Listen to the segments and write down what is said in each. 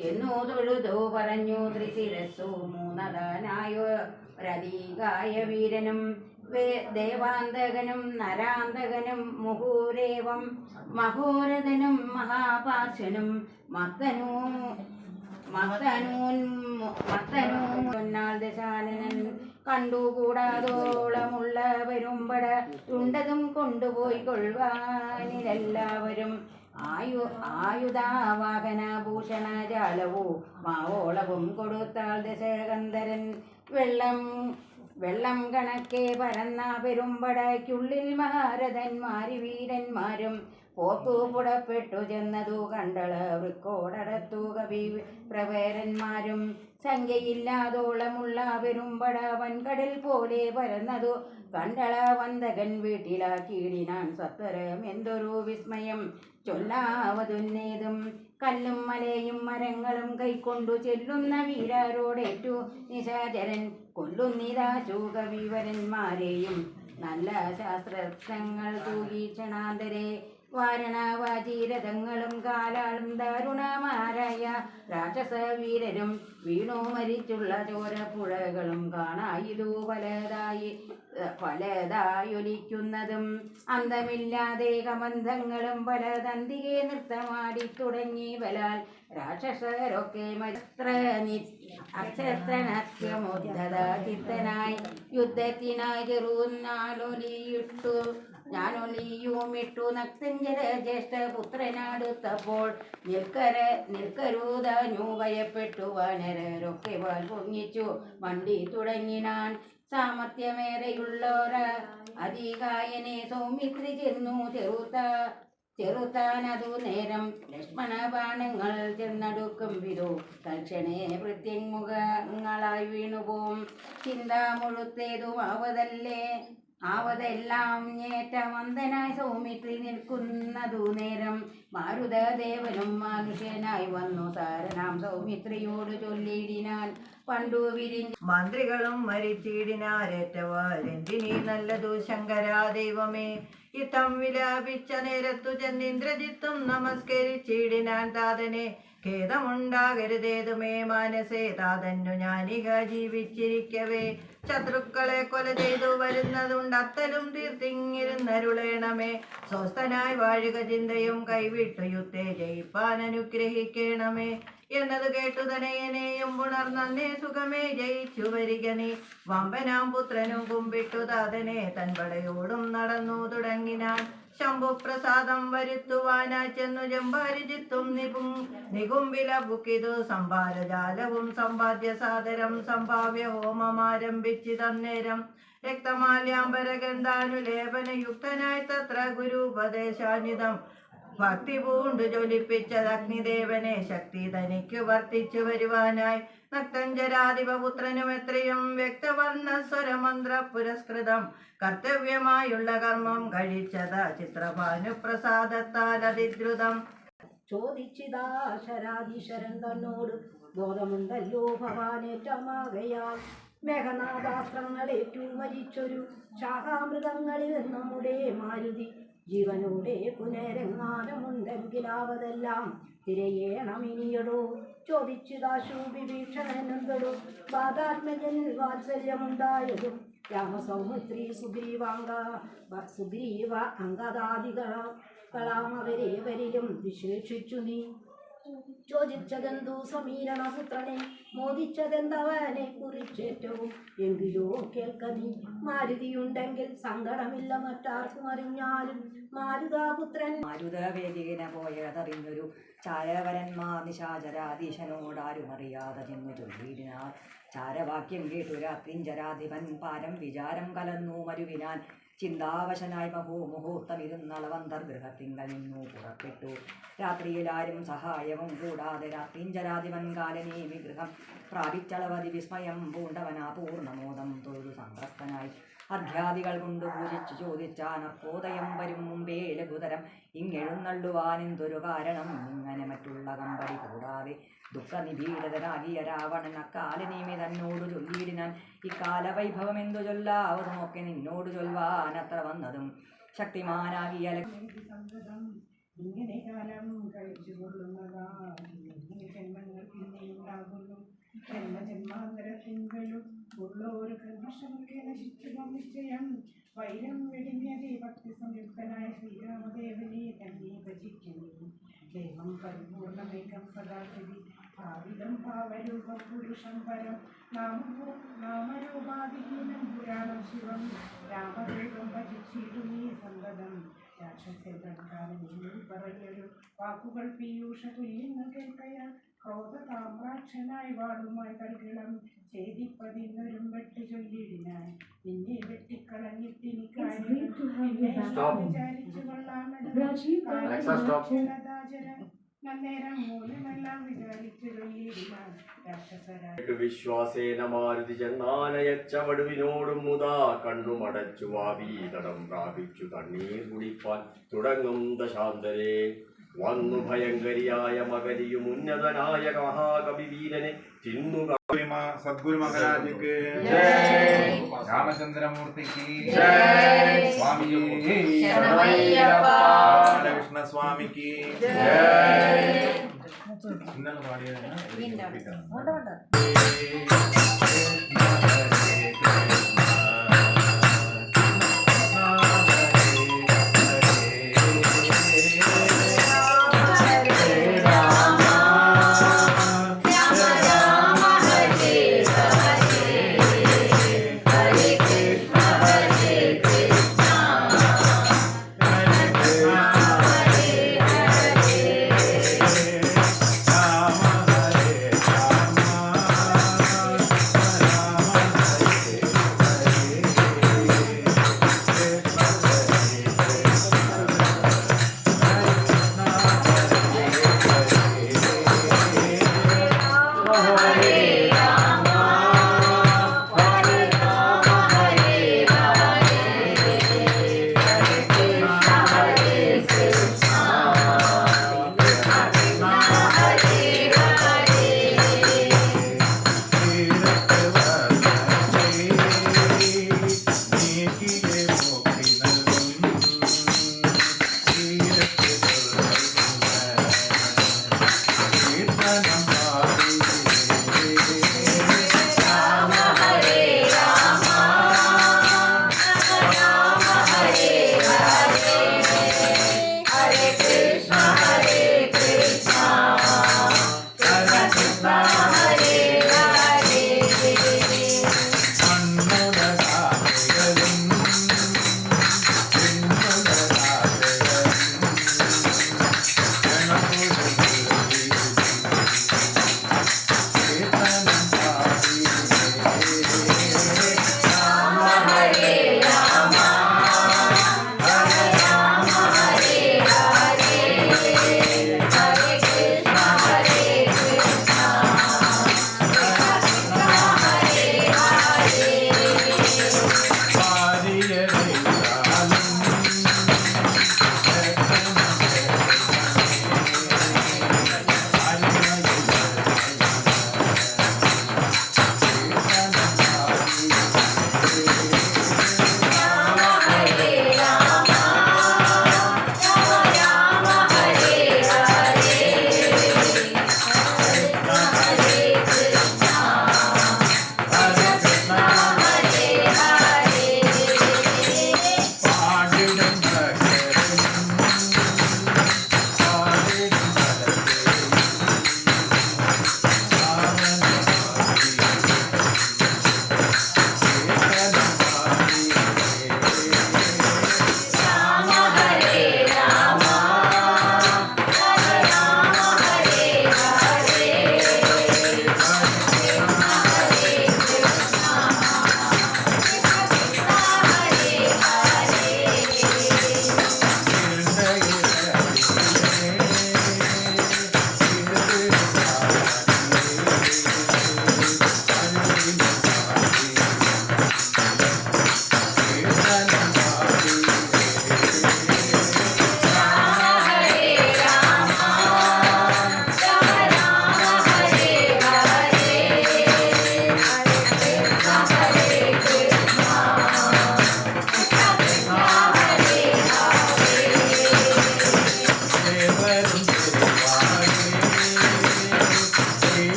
ചെന്നു തൊഴുതു പറഞ്ഞു ത്രിശിരസ്സു മൂന്നതാനായൊരധികായ വീരനും ദേവാന്തകനും നരാന്തകനും മുഹൂരേവം മഹോരഥനും മഹാപാശനും മത്തനൂൻ ദശാനനൻ കണ്ടുകൂടാതോളമുള്ള വരുമ്പട ഉണ്ടതും കൊണ്ടുപോയി കൊള്ളുവാനിലെല്ലാവരും ആയുധാവാഹന ഭൂഷണജാലവോ മാവോളവും കൊടുത്താൽ ദശകന്ധരൻ വെള്ളം കണക്കെ പരന്ന പെരുമ്പടയ്ക്കുള്ളിൽ മഹാരഥന്മാരി വീരന്മാരും പോത്തു പുടപ്പെട്ടു ചെന്നതു കണ്ടള വൃക്കോടടത്തു കവി പ്രവേരന്മാരും സംഖ്യയില്ലാതോളമുള്ള പെരുമ്പട വൻകടൽ പോലെ പരന്നതു കണ്ടള വന്തകൻ വീട്ടിലാക്കിയിടിനാൻ സത്വരം എന്തൊരു വിസ്മയം ചൊല്ലാവതുന്നേതും കല്ലും മലയും മരങ്ങളും കൈക്കൊണ്ടു ചെല്ലുന്ന വീരരോടേറ്റു നിശാചരൻ കൊല്ലുന്നിതാശൂകവിവരന്മാരെയും നല്ല ശാസ്ത്രജ്ഞങ്ങൾ തൂകീക്ഷണാന്തരെ വാരണവാചീരഥങ്ങളും കാലാളും ദാരുണമാരായ രാക്ഷസ വീരരും വീണു മരിച്ചുള്ള ചോരപ്പുഴകളും കാണായിതു പലതായൊലിക്കുന്നതും അന്തമില്ലാതെ കമന്ധങ്ങളും പലതന്തികെ നൃത്തമാടി തുടങ്ങി ബലാൽ രാക്ഷസരൊക്കെ അക്ഷസ്ത്രനസ്യമുദ്ധത ചിത്തനായി യുദ്ധത്തിനായി ഞാനൊലിയുമിട്ടു നക്തഞ്ചര ജ്യേഷ്ഠപുത്രനടുത്തപ്പോൾ നിൽക്കരുതാഞ്ഞു ഭയപ്പെട്ടു വാനരരൊക്കെ വാൽ പൊങ്ങിച്ചു മണ്ടി തുടങ്ങിനാൻ സാമർത്ഥ്യമേറെയുള്ളോര അധികായനെ സൗമിത്രി ചെന്നു ചെറുത്താനതു നേരം ലക്ഷ്മണ ബാണങ്ങൾ ചെന്നടുക്കും വിധു തൽക്ഷണേ പ്രത്യങ്മുഖങ്ങളായി വീണുപോം ചിന്ത മുഴുത്തേതും ആവതെല്ലാം ഞേറ്റ മന്ദനായി സൗമിത്രി നിൽക്കുന്നതു നേരം മാരുതദേവനും മനുഷ്യനായി വന്നു സാരനാം സൗമിത്രിയോട് ചൊല്ലിയിടിനാൻ പണ്ടു വിരിഞ്ഞ മന്ത്രികളും മരിച്ചിടിനാരേറ്റവാരെന്തിനീ നല്ലതു ശങ്കരാ ദൈവമേ യുദ്ധം വിലാപിച്ച നേരത്തു ചെന്നിന്ദ്രജിത്തും നമസ്കരിച്ചിടിനാൻ താതനെ ഖേദമുണ്ടാകരുതേതുമേ മാനസേ താതന്നു ഞാനിക ജീവിച്ചിരിക്കവേ ശത്രുക്കളെ കൊല ചെയ്തു വരുന്നതുണ്ട് അത്തലും തീർത്തിങ്ങിരുന്നരുളേണമേ സ്വസ്ഥനായി വാഴുക ചിന്തയും കൈവിട്ടു യുദ്ധേ ജയിപ്പാൻ അനുഗ്രഹിക്കണമേ എന്നത് കേട്ടു തനയനെയും പുണർന്നേ സുഖമേ ജയിച്ചു വരിക നീ വമ്പനാം പുത്രനും കുമ്പിട്ടു താതനെ തൻപടയോടും നടന്നു തുടങ്ങിനാൻ ശംഭുപ്രസാദം വരുത്തുവാനായി ചെന്നു ജംഭാരിജിത്തും നികുംബില ബുക്കിതു സംഭാരജാലവും സമ്പാദ്യ സാദരം സംഭാവ്യ ഹോമമാരംഭിച്ചു തന്നേരം രക്തമാല്യാംബരഗന്ധാനുലേപനയുക്തനായി തത്ര ഗുരുപദേശാനിതം ഭക്തി പൂണ്ടു ജ്വലിപ്പിച്ചത് അഗ്നിദേവനെ ശക്തി തനിക്കു വർത്തിച്ചു വരുവാനായി നക്തഞ്ചരാധിപപുത്രനും എത്രയും വ്യക്തവർണ്ണ സ്വരമന്ത്ര പുരസ്കൃതം കർത്തവ്യമായുള്ള കർമ്മം കഴിച്ചത് ചിത്രഭാനുപ്രസാദത്താൽ അതിദ്രുതം ചോദിച്ചിതാ ശരാധീശ്വരൻ തന്നോട് ബോധമുണ്ടല്ലോ ഭവാനേറ്റമാകയാൽ മേഘനാഥാസ്ത്രങ്ങളേറ്റു മരിച്ചൊരു ശാഖാമൃഗങ്ങളിൽ നമ്മുടെ മാരുതി ജീവനോടെ പുനരെങ്ങാനുമുണ്ടെങ്കിലാവതെല്ലാം തിരയേണമിനിയടോ ചോദിച്ചിതാശു വിഭീഷണനെന്തടോ ബാധാത്മജൻ വാത്സല്യമുണ്ടായതും രാമസൗമിത്രി സുഗ്രീവ അംഗദാദികളാമവരേവരിലും വിശേഷിച്ചു നീ ചോദിച്ചതെന്തു സമീരണപുത്രനെ മോദിച്ചതെന്തവനെ കുറിച്ചേറ്റവും എങ്കിലോ കേൾക്ക നീ മാരുതിയുണ്ടെങ്കിൽ സങ്കടമില്ല മറ്റാർക്കും അറിഞ്ഞാലും മാരുതാപുത്രൻ മാരുതവേദികന പോയതറിഞ്ഞൊരു ചാരവരന്മാർ നിശാചരാധീശനോടാരും അറിയാതെ ചെന്നു ചൊല്ലിയിടിനാർ ചാരവാക്യം കേട്ടു രാത്രിഞ്ചരാധിപൻ പാരം വിചാരം കലർന്നു മരുവിനാൻ ചിന്താവശനായി മുഹൂർത്തമിരുന്നളവന്തർഗൃഹത്തിങ്കൽ നിന്നു പുറപ്പെട്ടു രാത്രിയിലാരും സഹായവും കൂടാതെ രാത്രിഞ്ചരാധിപൻ കാലനേമി ഗൃഹം പ്രാപിച്ചളവതി വിസ്മയം പൂണ്ടവനാ പൂർണ്ണമോദം തൊഴുതു സംഗ്രസ്തനായി അധ്യാദികൾ കൊണ്ട് പൂജിച്ചു ചോദിച്ചാനർക്കോദയം വരും മുമ്പേ ലഘുതരം ഇങ്ങെഴുന്നള്ളുവാനെന്തൊരു കാരണം ഇങ്ങനെ മറ്റുള്ള കമ്പടി കൂടാതെ ദുഃഖനിബീഡതനാകിയ രാവണൻ അക്കാലനീമി തന്നോട് ചൊല്ലിയിടിനാൻ ഇക്കാലവൈഭവം എന്തു ചൊല്ലാവതുമൊക്കെ നിന്നോട് ചൊൽവാനത്ര വന്നതും ശക്തിമാനാകിയ ഇങ്ങനെ കാലം കഴിച്ചു കൊള്ളുന്നതാ ജന്മങ്ങൾക്ക് ജന്മജന്മാന്തരത്തിങ്കലും ഉള്ളൊരു കൽമഷമൊക്കെ നശിച്ചു നിശ്ചയം വൈരം വെടിഞ്ഞതേ ഭക്തി സംയുക്തനായ ശ്രീരാമദേവനെ തന്നെ ഭജിക്കുന്നു ദേവം പരിപൂർണമേകം സദാശിവി ഭാവിതം ഭാവരൂപം പുരുഷം പരം നാമരൂപാധിഹീനം പുരാണം ശിവം രാമദേവം ഭജിച്ചിടുമീ സന്തതം രാക്ഷസേതൽക്കാരനിൽ പറയൊരു വാക്കുകൾ പീയൂഷ തുല്യങ്ങൾ കേൾക്കയാൽ ക്രോധ താമ്രാക്ഷനായി വാളുമായി തൽകിളം ചെയ്തിപ്പതിന്നൊരും വെട്ടി ചൊല്ലിടിനാൻ നിന്നെ വെട്ടിക്കളഞ്ഞിട്ടിനി വിചാരിച്ചു കൊള്ളാമെന്നതാചരം നന്നേരം മൂലമെല്ലാം വിചാരിച്ചു ചൊല്ലിടിനാൻ രാക്ഷസരായ വിശ്വാസേന മാരുതി ചെന്നാനയച്ചവടുവിനോടും മുതാ കണ്ണുമടച്ചു വാവീതടം പ്രാപിച്ചു കണ്ണീർ കുടിപ്പാൻ തുടങ്ങും ദശാന്തരെ വന്നു ഭയങ്കരിയായ മകരിയും ഉന്നതനായ മഹാകവി വീരനെ തിന്നുക सद्गुरु महाराज के रामचंद्र मूर्ति की स्वामी कृष्ण स्वामी की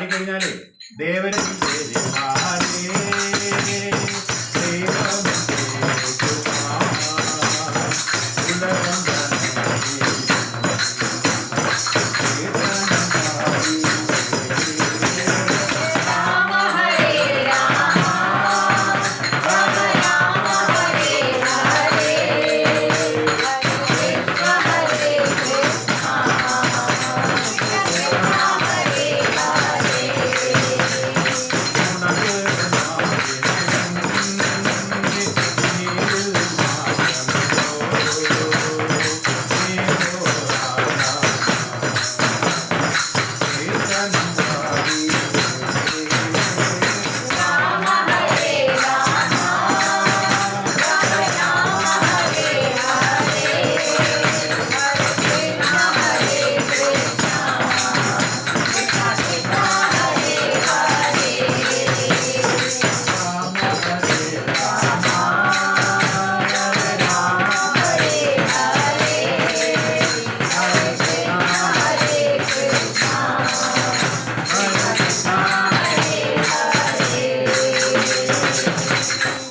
പാടിക്കഴിഞ്ഞാലേ ദേവനെ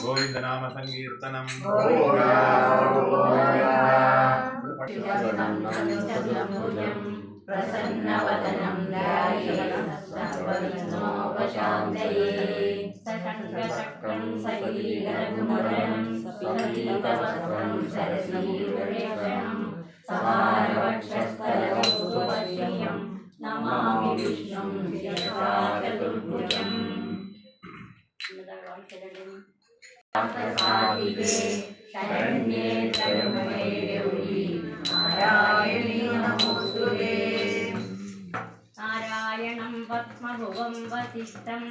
ഗോവിന്ദനാമ സങ്കീർത്തനം. പ്രസന്നവദനം സശങ്കചക്രം സകീരകുമരം സപീതവസ്ത്രം സരസീവേഷണം സഹാരവക്ഷസ്ഥലം നമാമി വിഷ്ണും ശിരസാചതുർഭുജം. ശരണ്യേ ത്രയംബകേ ഗൗരി നാരായണീ നമോസ്തുതേ. നാരായണം പത്മഭുവം വസിഷ്ഠം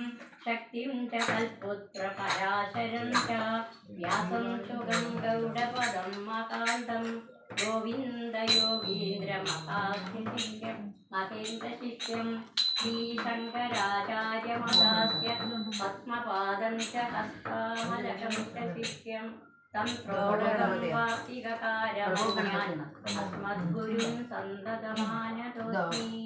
ശക്തിം ച കൽപുത്ര പരാശരം ച വ്യാസം ശുഗം ഗൗഡപദം മകാന്തം ഗോവിന്ദ യോഗീന്ദ്രമഹാശിഷ്യം മഹേന്ദ്രശിഷ്യം ശ്രീശങ്കരാചാര്യമദാസ്യ പത്മപാദം ച ഹസ്താമലകം ച ശിഷ്യം തം പ്രോഢകം വാർത്തികകാരം അസ്മദ്ഗുരും സന്തതമാനതോസ്മി.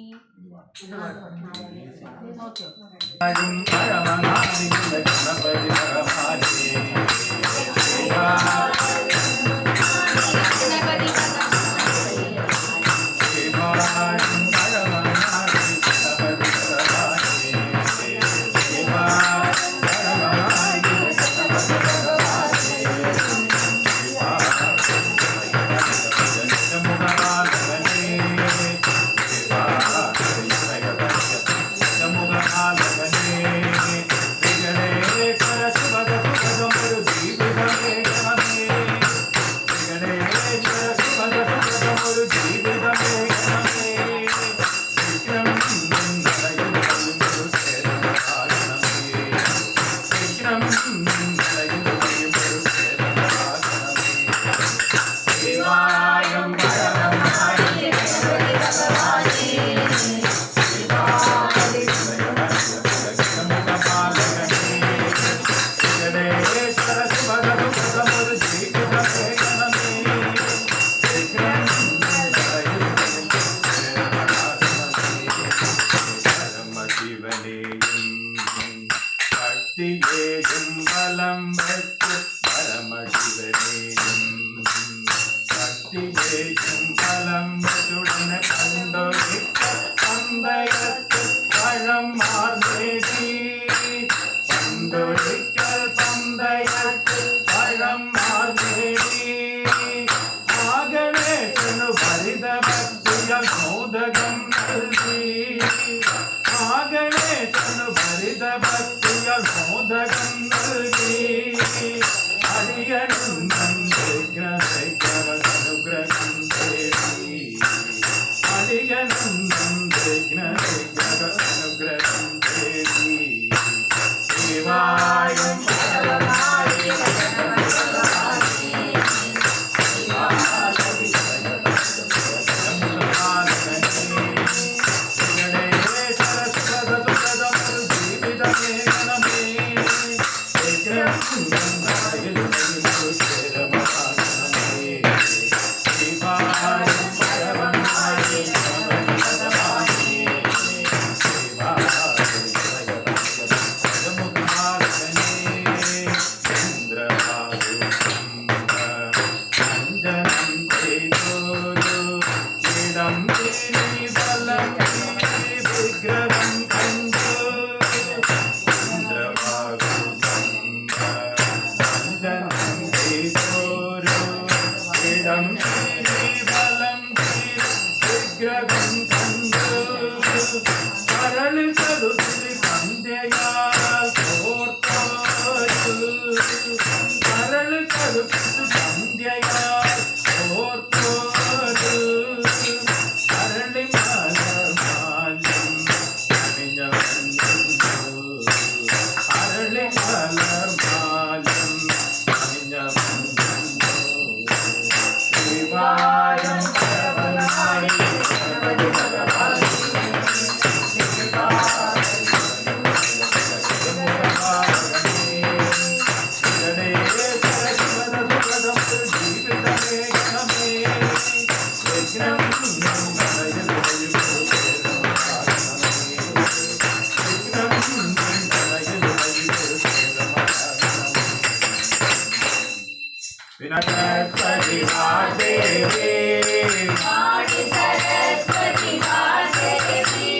ശ്രീബലം വിഗ്രഹം കണ്ടു ഇടം ശ്രീബലം വിഗ്രഹം കണ്ടു കരളിൽ കരുതി സന്ധ്യയാൽ ഓർത്തോരു കരളിൽ കരുതി സന്ധ്യയാൽ ഓർത്തോരു കരളി മലമാലും അണിഞ്ഞു കരളി മലമാലും അണിഞ്ഞു ശിവായം പരമനായി सरस्वती वादेवी वाणी सरस्वती वादेवी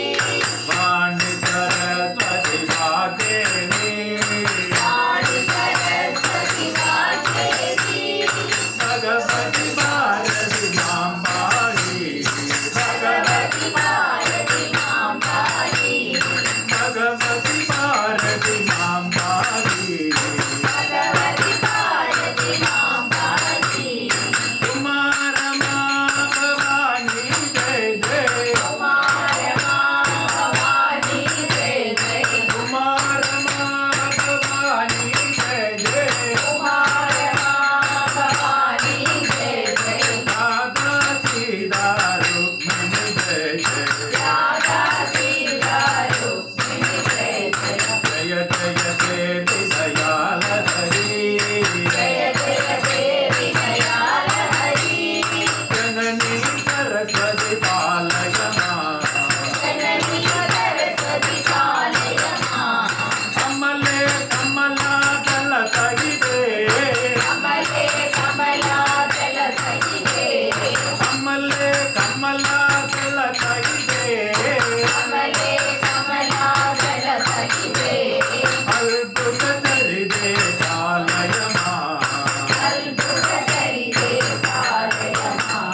वाणी सरस्वती वादेवी वाणी सरस्वती वादेवी भगवती भारती मां पाहि भगवती भारती मां पाहि भगवती भारती मां पाहि भगवती भारती मां पाहि कुमार मां भवानी जय जय कुमार मां भवानी जय जय कुमार मां भवानी जय जय कुमार मां भवानी जय जय राधा सीता रुक्मिणी जय जय राधा सीता रुक्मिणी जय जय जय जय देवी दयाल हरि जय जय देवी दयाल हरि जननी सरस्वती पालय मां जननी सरस्वती पालय मां कमले कमला दल सहिते कमले कमला दल सहिते कमले कमला दल सहिते कमले कमला दल सहिते अद्भुत चरिते पालय मां अद्भुत चरिते पालय मां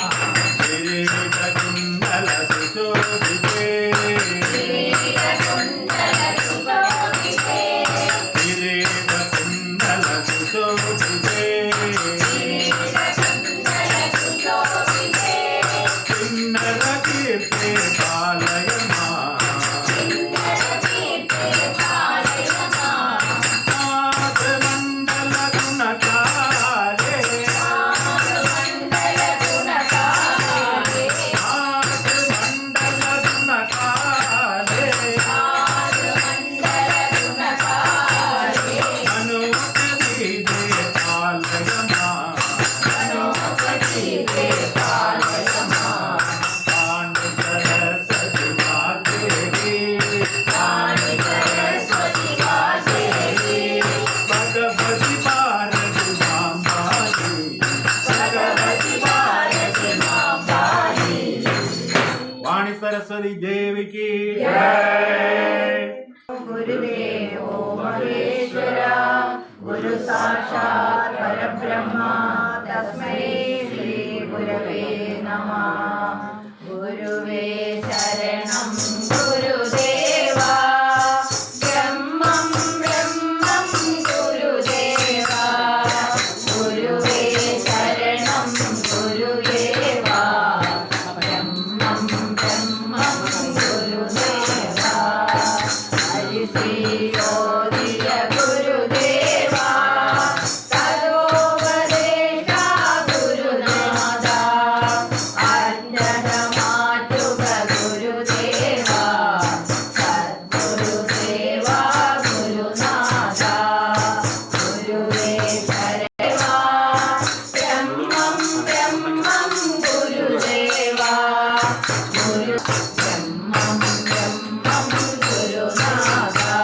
किरीट कुण्डल सुशोभिते किरीट कुण्डल सुशोभिते किरीट कुण्डल सुशोभिते किरीट कुण्डल सुशोभिते किन्नर कीर्ते पालय मां किन्नर कीर्ते पालय मां नाथमण्डल गुणकारे नाथमण्डल गुणकारे नाथमण्डल गुणकारे नाथमण्डल गुणकारे मनोपति दे पालय मां मनोपति दे पालय मां पाण्डु सरस्वती वादेवी पाण्डु सरस्वती वादेवी भगवती भारती मां पाहि भगवती भारती मां पाहि वाणी सरस्वती देवी की जय गुरुदेवो महेश्वरा गुरु साक्षात् परब्रह्मा तस्मै श्री गुरवे नमः गुरुवे शरणं गुरुदेवा ब्रह्मं ब्रह्मं गुरुदेवा गुरुवे शरणं गुरुदेवा ब्रह्मं ब्रह्मं गुरुदेवा हरिश्रीयोदिय गुरुदेवा तदोपदेशा गुरुनाथा अर्चनमातृक गुरुदेवा सद्गुरुदेवा गुरुनाथा गुरुवे शरणा ब्रह्मं ब्रह्मं गुरुदेवा गुरु ब्रह्मं ब्रह्मं गुरुनाथा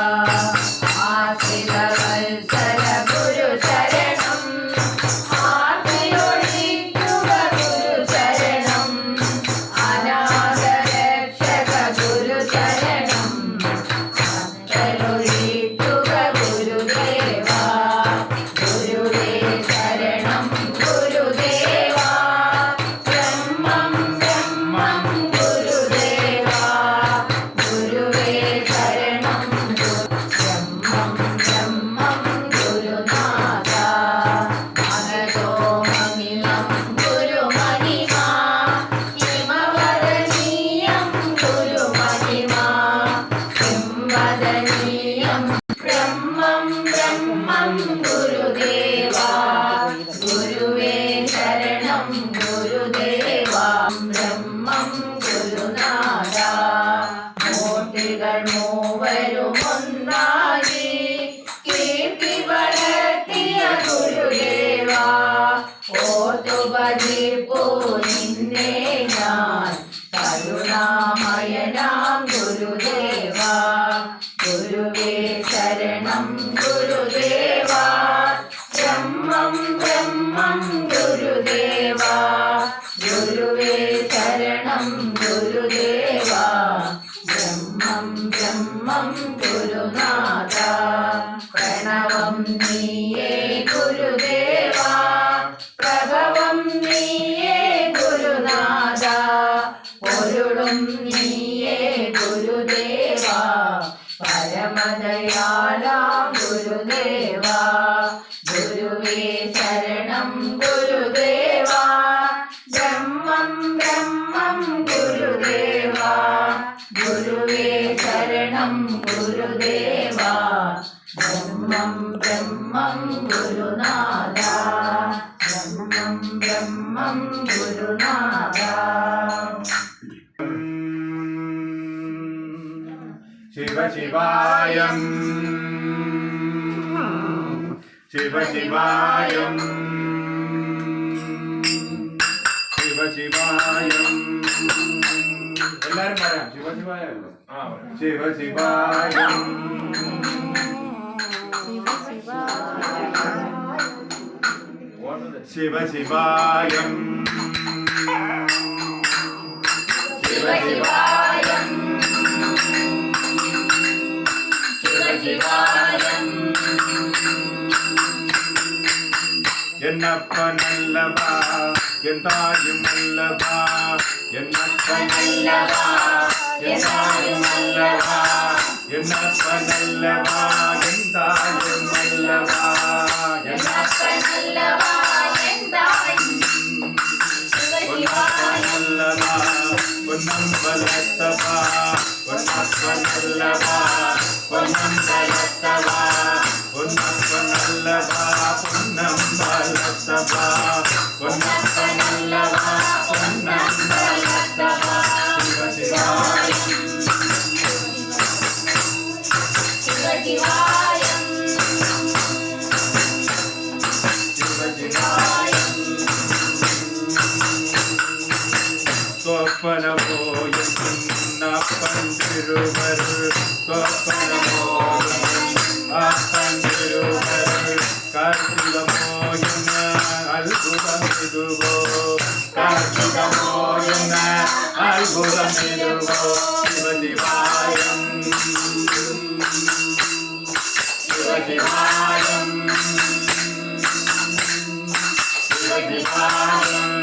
आशिलवत्सल गुरु शरणं आर्तियोडित्युग गुरु शरणं अनाथ ശരണം ഗുരുദേവ ബ്രഹ്മം ബ്രഹ്മം ഗുരുനാഥ പ്രണവം നീയേ ഗുരുദേവ പ്രഭവം നീയേ ഗുരുനാഥ പൊരുളും നീയേ ഗുരുദേവ പരമദയാലാം ഗുരുദേവ ഗുരുവേ ശരണം ഗുരുദേവ ബ്രഹ്മം ബ്രഹ്മം ഗുരുദേവ ഗുരുവേ ശരണം ഗുരുദേവ ബ്രഹ്മം ബ്രഹ്മം ഗുരുനാഥ ബ്രഹ്മം ബ്രഹ്മം ഗുരുനാഥ ശിവ ശിവായം ശിവ ശിവായം ശിവ ശിവായം എല്ലാരും പറയാം ശിവ ശിവായം ശിവ ശിവായം ശിവ ശിവായം ശിവ ശിവായം என்னப்பனல்லவா என் தாயும் அல்லவா என்னப்பனல்லவா என் தாயும் அல்லவா என்னப்பனல்லவா என் தாயும் அல்லவா என்னப்பனல்லவா என் தாயும் பொன்னப்பனல்லவா பொன்னம்பலத்தவா பொன்னப்பனல்லவா பொன்னம்பலத்தவா பொன்னப்பனல்லவா பொன்னம்பலத்தவா பொன்னப்பனல்லவா பொன்னம்பலத்தவா சிவ சிவாயம் சிவ சிவாயம் சிவ சிவாயம் സ്വപ്നമോയും അപ്പൻതിരുവർ സ്വപ്നമോയും അപ്പൻതിരുവർ കാർത്തികമോയുന്ന അത്ഭുതമിതുവോ കാർത്തികമോയുന്ന അത്ഭുതമിതുവോ ശിവ ശിവായം ശിവ ശിവായം ശിവ ശിവായം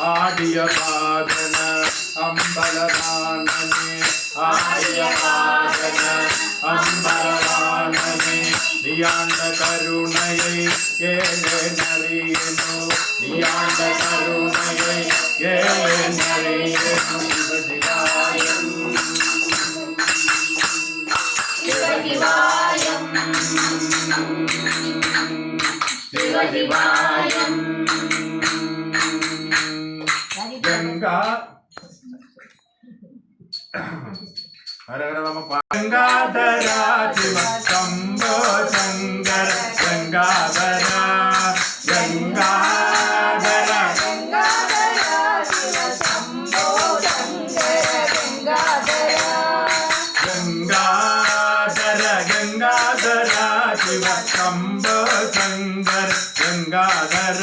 ആടിയ പാദന അമ്പലവാനനെ ആടിയ പാദന അമ്പലവാനനെ നീയാണ്ട കരുണയെ ഏനറിയനോ നീയാണ്ട കരുണയെ ഏനറിയനോ ശിവ ശിവായം ശിവ ശിവായം ശിവ ശിവായം ഗംഗാ ഹര ഹര നമ ഗംഗാധര ശിവ ശംഭോ ശങ്കര ഗംഗാധര ഗംഗാധര ഗംഗാധര ശിവ ശംഭോ ശങ്കര ഗംഗാധര ഗംഗാധര ഗംഗാധര ശിവ ശംഭോ ശങ്കര ഗംഗാധര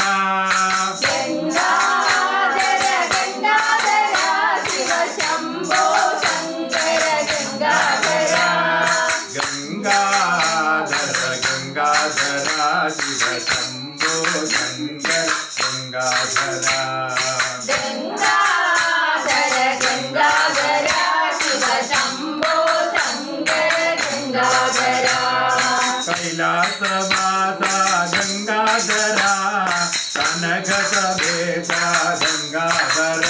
ശിവ ശംഭോ ശങ്കര ഗംഗാധര ഗംഗാധര ഗംഗാധര ശിവ ശംഭോ ശങ്കര ഗംഗാധര കൈലാസവാസ ഗംഗാധര കനക സമേത ഗംഗാധര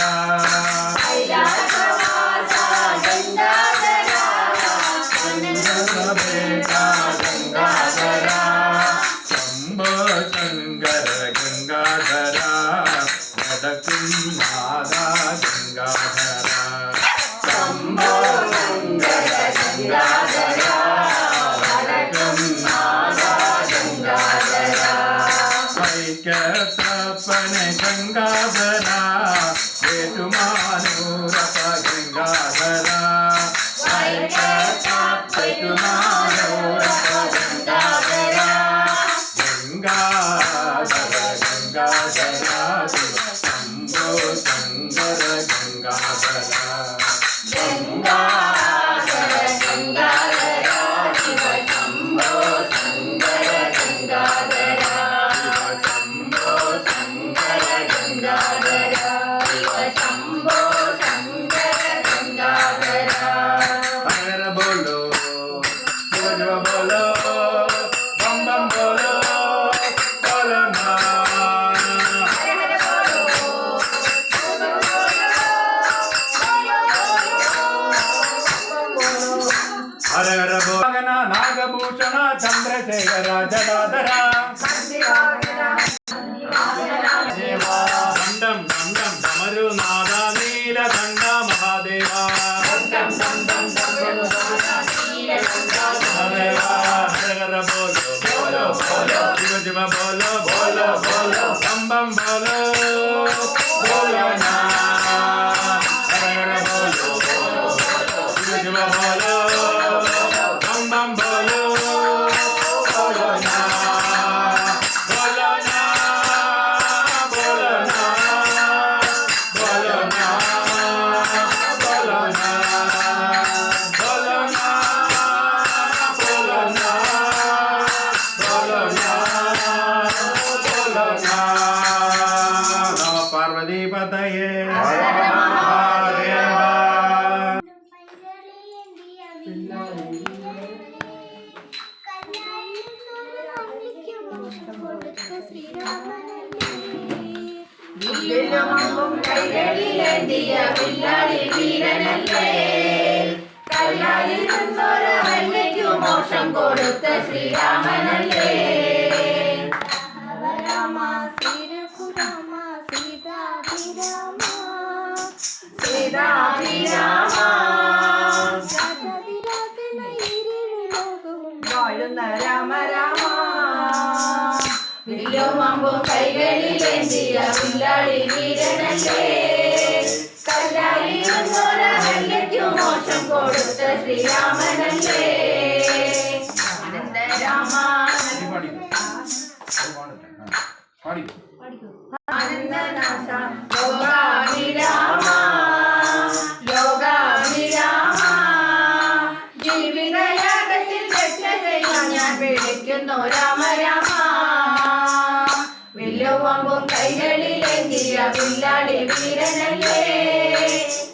കൈലാസവാസ ഗംഗാധര കനക സമേത ഗംഗാധര ശംഭോ ശങ്കര ഗംഗാധര വടക്കും മാതാ ഗംഗാധര ശംഭോ ശങ്കര ഗംഗാധര വടക്കും മാതാ ഗംഗാധര വൈക്കത്തപ്പന ഗംഗാധര ഏറ്റുമാനൂരപ്പ ഗംഗാധര വൈക്കത്തപ്പറ്റുമാനൂരപ്പ ഗംഗാധര ഗംഗാധര ഗംഗാധര ശിവ ശരണമയ്യപ്പനേ ഹര മഹാദേവ. കൈകളിലേന്തിയ പിള്ളാടി വീരനല്ലേ, കല്ലാലിൽ നിന്നൊരവല്യയ്ക്കു മോക്ഷം കൊടുത്ത ശ്രീരാമനല്ലേ. സീതാഭിരാമ വാഴുന്ന രാമ രാമ, വില്ലും അമ്പും കൈകളിലേന്തിയ പിള്ളാടി വീരനല്ലേ, കല്ലാലിൽ നിന്നൊരവല്യയ്ക്കു മോക്ഷം കൊടുത്ത ശ്രീരാമനല്ലേ. ആനന്ദരാമ ആനന്ദനാശ ലോകാഭിരാമ ലോകാഭിരാമ, ജീവിതയാഗത്തിൽ രക്ഷ ചെയ്യാൻ ഞാൻ വിളിക്കുന്നു രാമ രാമ. വില്ലുവമ്പും കൈകളിലേന്തിയ പിള്ളാടി വീരനല്ലേ,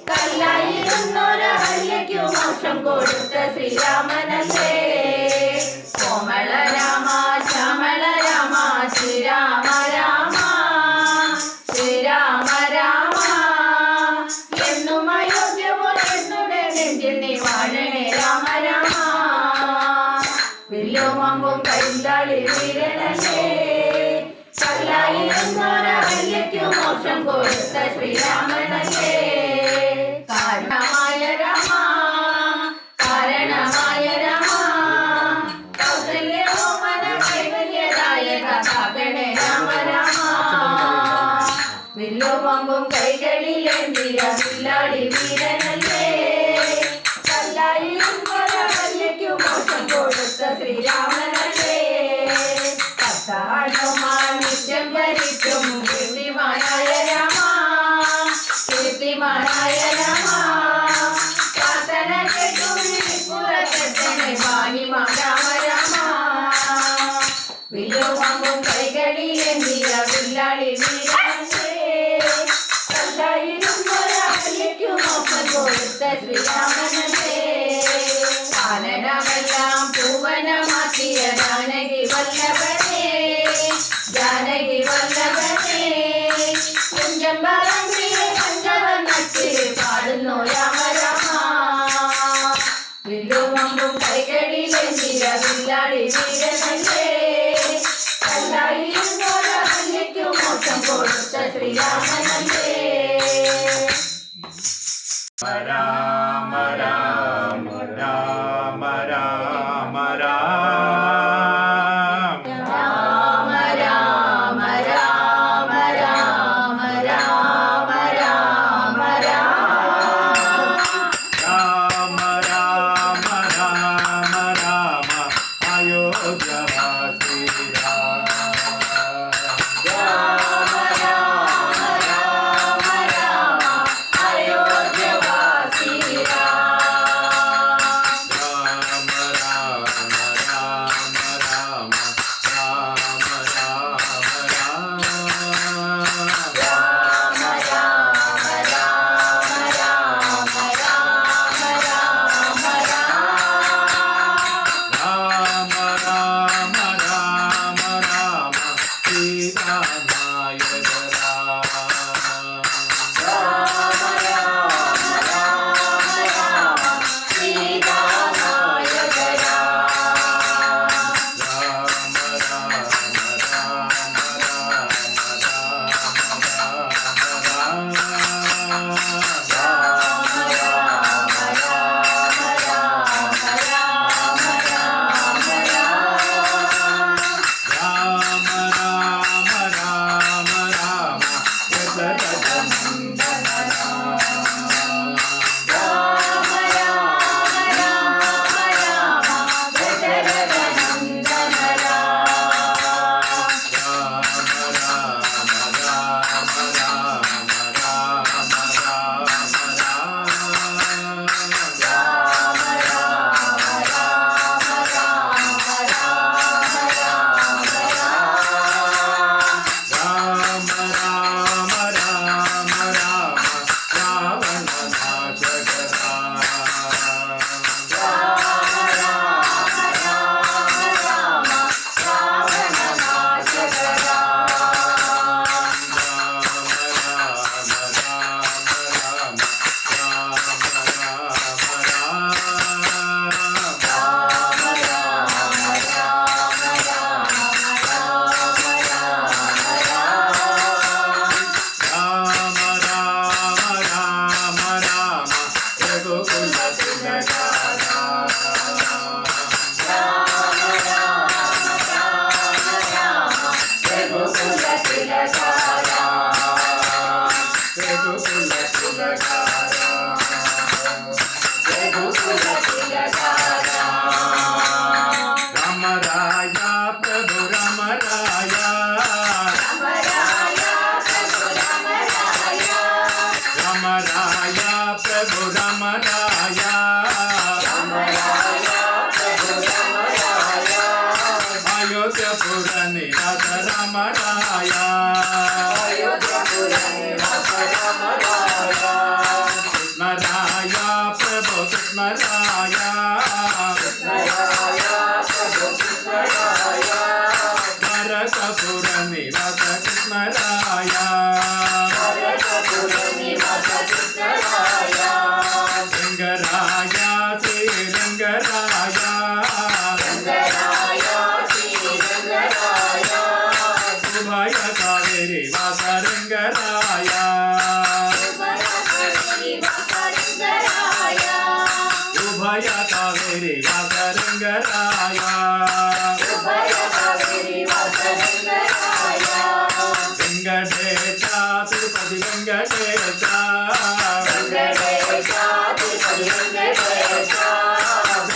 കല്ലായിരുന്നൊരവല്യയ്ക്കു മോക്ഷം കൊടുത്ത ശ്രീരാമനല്ലേ. കോമള രാമ ശ്യാമള രാമ ശ്രീരാമ രാമ ശ്രീരാമ രാമ, എന്നും അയോധ്യപ്പോൾ എന്നുടെ നെഞ്ചിൽ നീ വാഴണേ രാമ രാമ. വില്ലുവമ്പും കൈലാളി വീരനല്ലേ, കല്ലായിരുന്നൊരവല്യയ്ക്കു മോക്ഷം കൊടുത്ത ശ്രീരാമനല്ലേ. കാരണമായ രാമ കാരണമായ രാമ, കൗസല്യമോമന കൈവല്യദായക കാകണേ രാമ രാമ. വില്ലുവമ്പും കൈകളിലേന്തിയ പിള്ളാടി വീരനല്ലേ, കല്ലായിരുന്നൊരവല്യയ്ക്കു മോക്ഷം കൊടുത്ത ശ്രീരാമനല്ലേ. കർത്താനുമാൻ നിത്യം ഭരിക്കും കീർത്തിമാനായ രാമ കീർത്തിമാനായ രാമ, പ്രാർത്ഥന കേട്ടു പുറത്തെത്തനെ വാണിമാ രാമ രാമ. വില്ലുവമ്പും കൈകളിലേന്തിയ പിള്ളാടി വീരനല്ലേ, കല്ലായിരുന്നൊരവല്യയ്ക്കു മോക്ഷം കൊടുത്ത ശ്രീരാമനല്ലേ. കാനനമെല്ലാം പൂവനമാക്കിയ ജാനകി വല്ലഭനേ ജാനകി വല്ലഭനേ, കുഞ്ചമ്പറമ്പിലെ പഞ്ചവർണ്ണത്തിൽ പാടുന്നു രാമ രാമ. വില്ലുവമ്പും കൈകളിലേന്തിയ പിള്ളാടി വീരനല്ലേ, കല്ലായിരുന്നൊരവല്യയ്ക്കു മോക്ഷം കൊടുത്ത ശ്രീരാമനല്ലേ. രാമ രാമ രാമ രാമ രാമ രാമ രാമ രാമ രാമ രാമ രാമ രാമ രാമ രാമ രാമ അയോധ്യവാസി രാമ. രാമ രാമ രാമ രാമ അയോധ്യവാസി रघुकुल तिलकारा रघुकुल तिलकारा राम राया प्रभु राम राया राम राया प्रभु राम राया राम राया प्रभु राम राया राम राया प्रभु राम राया अयोध्यापुर निवास राम राया अयोध्यापुर निवास राम राया कृष्ण राया प्रभु कृष्ण राया कृष्ण राया प्रभु कृष्ण राया भरतपुर निवास कृष्ण राया भरतपुर निवास कृष्ण राया रंगराया श्री रंगराया रंगराया श्री रंगराया उभय कावेरी वास रंगराया उभय कावेरी वास रंगराया उभय कावेरी वास रंगराया उभय कावेरी वास रंगराया वेंकटेश तिरुपति वेंकटेश वेंकटेश तिरुपति वेंकटेश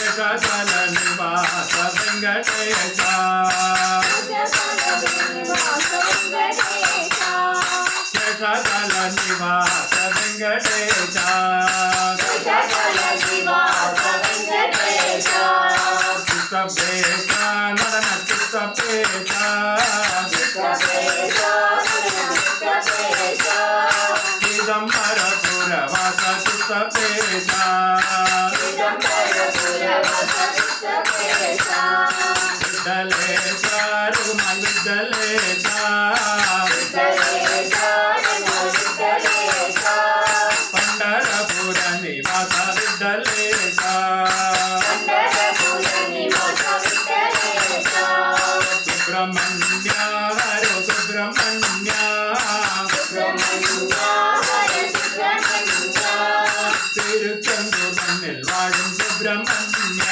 शेषाचल निवास वेंकटेश शेषाचल निवास वेंकटेश चित्तप्रेश नरन चित्तप्रेश चिदंबरपुर वास चित्तप्रेश विठ्ठलेश रघुमल विठ्ठलेश पंढरपुर निवास विठ्ठलेश सुब्रह्मण्य हरे सुब्रह्मण्य तिरुचंदूरिल वाഴും सुब्रह्मण्य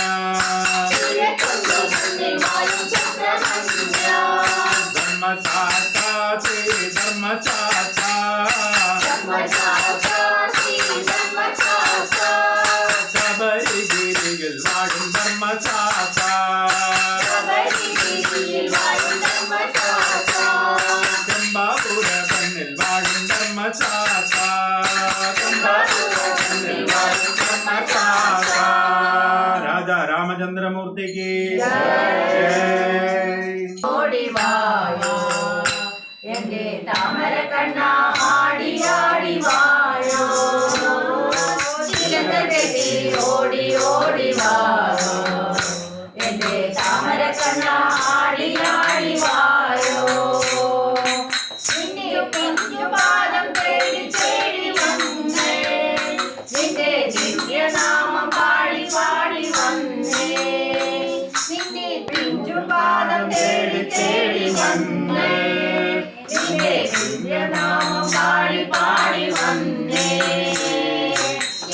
धर्मशास्त्र श्री धर्मशास्त्र ശബരിഗിരിയിൽ വാഴും ധർമ്മശാസ്ത്ര ചെമ്പാപുര കണ്ണിൽ വാഴും ധർമ്മശാസ്ത്ര രാജാ രാമചന്ദ്രമൂർത്തിക്ക് ഓടിവായോ എന്റെ താമര കണ്ണ ആടിയാടിവായോ ചിലങ്കെട്ടി ഓടി ഓടിവായോ എന്റെ താമര കണ്ണ ആടിയാടിവായോ നിന്റെ പിഞ്ചു പാദം തേടി തേടി വന്നേ നിന്റെ ദിവ്യനാമം പാടി പാടി വന്നേ നിന്റെ പിഞ്ചു പാദം തേടി തേടി വന്നേ നിന്റെ ദിവ്യനാമം പാടി പാടി വന്നേ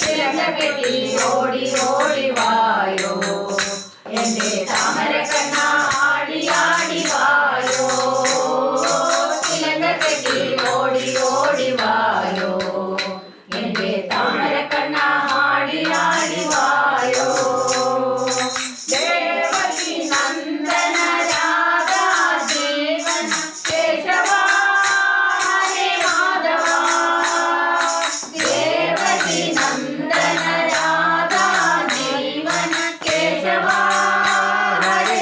ചിലങ്കെട്ടി ഓടി ഓടിവായോ എന്റെ താമര കണ്ണ ആടിയാടിവായോ ചിലങ്കെട്ടി ഓടി ഓടിവായോ എന്റെ താമര കണ്ണ ആടിയാടിവായോ ദേവകി നന്ദന രാധാ ജീവൻ കേശവാ ഹരേ മാധവാ ദേവകി നന്ദന രാധാ ജീവൻ കേശവാ ഹരേ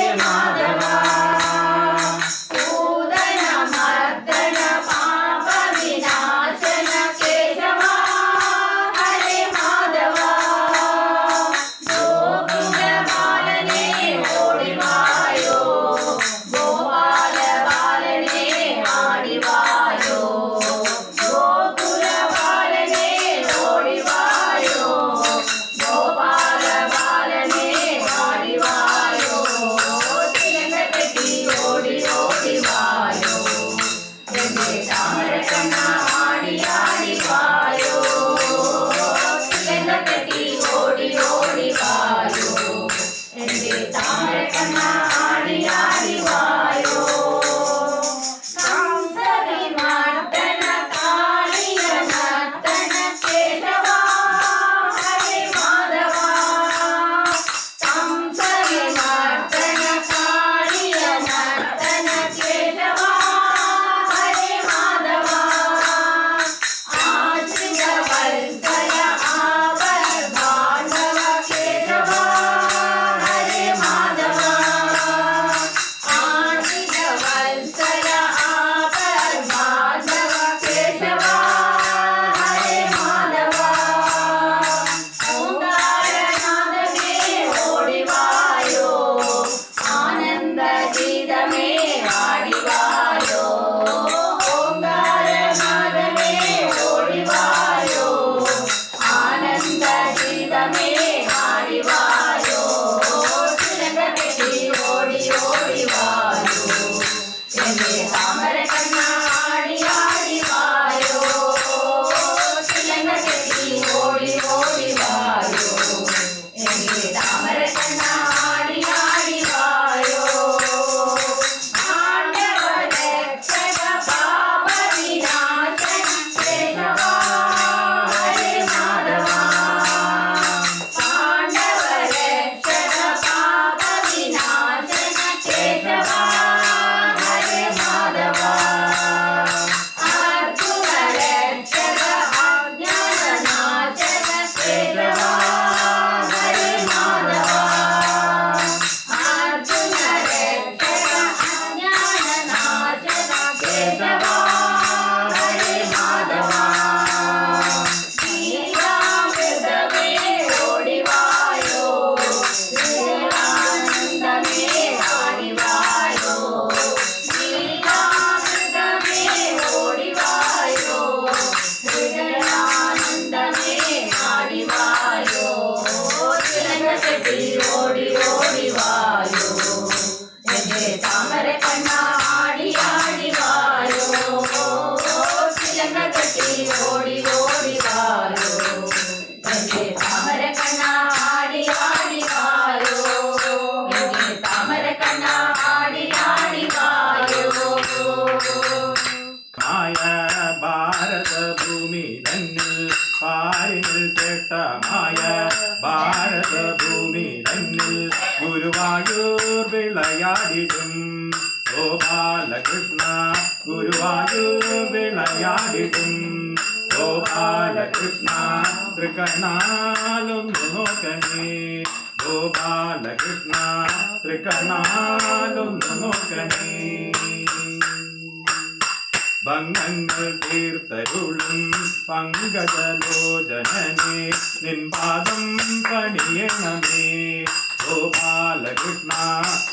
ഭൂമി തന്നിൽ പാരിനിൽ ചേട്ടമായ ഭാരതഭൂമി തന്നിൽ ഗുരുവായൂർ വിളയാടിടും ഗോപാലകൃഷ്ണ ഗുരുവായൂർ വിളയാടിടും ഗോപാലകൃഷ്ണ തൃക്കണ്ണാലൊന്നു നോക്കണേ ഗോപാലകൃഷ്ണ തൃക്കണ്ണാലൊന്നു നോക്കണേ ഭംഗങ്ങൾ തീർത്തരുളും പങ്കജലോചനനെ നിൻപാദം പണിയണമേ ഗോപാലകൃഷ്ണ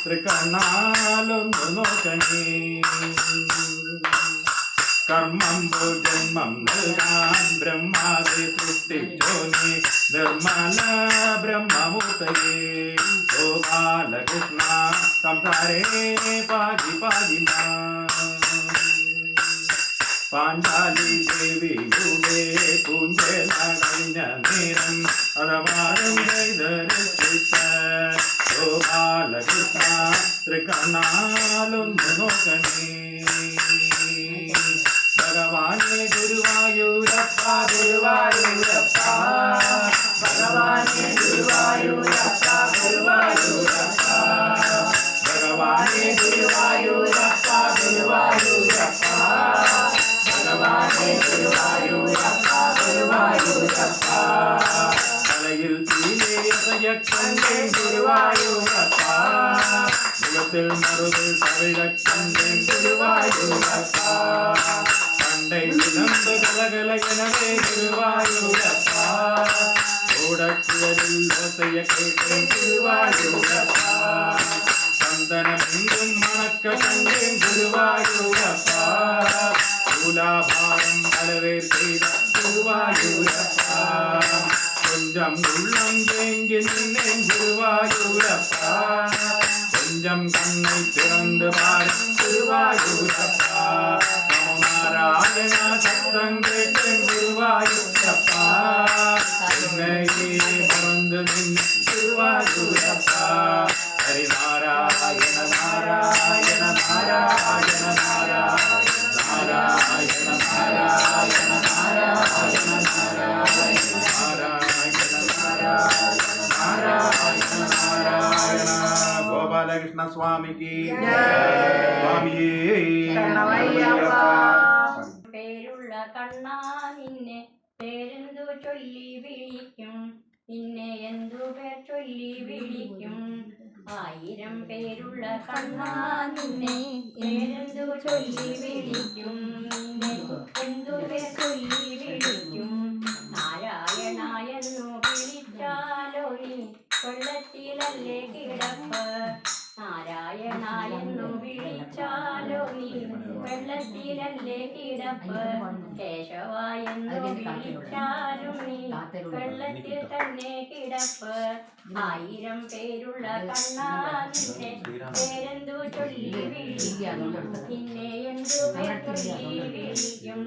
തൃക്കണ്ണാലൊന്നു നോക്കണേ കർമ്മം പോ ജന്മം നൽകാൻ ബ്രഹ്മാവെ സൃഷ്ടിച്ചോനെ നിർമ്മല ബ്രഹ്മമൂർത്തയേ ഗോപാലകൃഷ്ണ സംസാരേ പാതി പാതിമ പാഞ്ചാലി ദേവിയുടെ പൂഞ്ചേല കഴിഞ്ഞ നേരം അതവാരം ധരിച്ച ഗോപാലകൃഷ്ണ തൃക്കണ്ണാലൊന്നു നോക്കണേ ഭഗവാനെ ഗുരുവായൂരപ്പ ഗുരുവായൂരപ്പ ഭഗവാനെ ഗുരുവായൂരപ്പ ഗുരുവായൂരപ്പ ഭഗവാനെ ഗുരുവായൂരപ്പ ഗുരുവായൂരപ്പ ഭഗവാനെ ഗുരുവായൂരപ്പ ഗുരുവായൂരപ്പ തലയിൽ തീരയക്കണ്ടേ ഗുരുവായൂരപ്പ മുഖത്തിൽ മറുതിൽ തവിഴക്കണ്ടേ ഗുരുവായൂരപ്പ കണ്ടേ വിളമ്പ് കലകലയനവേ ഗുരുവായൂരപ്പ ഓടക്കുഴലിൽ ഓസയ കേട്ടേ ഗുരുവായൂരപ്പ ചന്ദനമെങ്കും മണക്ക കണ്ടേ ഗുരുവായൂരപ്പ തുലാഭാരം പലവേർ ചെയ്ത ഗുരുവായൂരപ്പ കൊഞ്ചം ഉള്ളം തേങ്കി നിന്നേ ഗുരുവായൂരപ്പ കൊഞ്ചം കണ്ണை திறந்து பார் ഗുരുവായൂരപ്പ നാരായണ ശബ്ദം കേട്ടേൻ ഗുരുവായൂരപ്പ എന്നയെ മറந்து നിന്നെ ഗുരുവായൂരപ്പ ഹരിനാരായണ നാരായണ നാരായണ നാരായണ നാരായണ നാരായണ നാരായണ നാരായണ നാരായണ നാരായണ ഗോപാലകൃഷ്ണ സ്വാമിക്ക് സ്വാമിയേ പേരുള്ള കണ്ണാ നിന്നെ പേരെന്തു ചൊല്ലി വിളിക്കും നിന്നെ എന്തു പേർ ചൊല്ലി വിളിക്കും ആയിരം പേരുള്ള കണ്ണാ നിന്നെ പേരെന്തു ചൊല്ലി വിളിക്കും നിന്നെ എന്തു പേർ ചൊല്ലി വിളിക്കും നാരായണ എന്നു വിളിച്ചാലോ നീ കൊള്ളത്തിലല്ലേ കിടപ്പ് നാരായണ എന്നു വിളിച്ചാലോ നീ വെള്ളത്തിലല്ലേ കിടപ്പ് കേശവ എന്നു വിളിച്ചാലും നീ വെള്ളത്തിൽ തന്നെ കിടപ്പ് ആയിരം പേരുള്ള കണ്ണാ നിന്നെ പേരെന്തു ചൊല്ലി വിളിക്കും നിന്നെ എന്തു പേർ ചൊല്ലി വിളിക്കും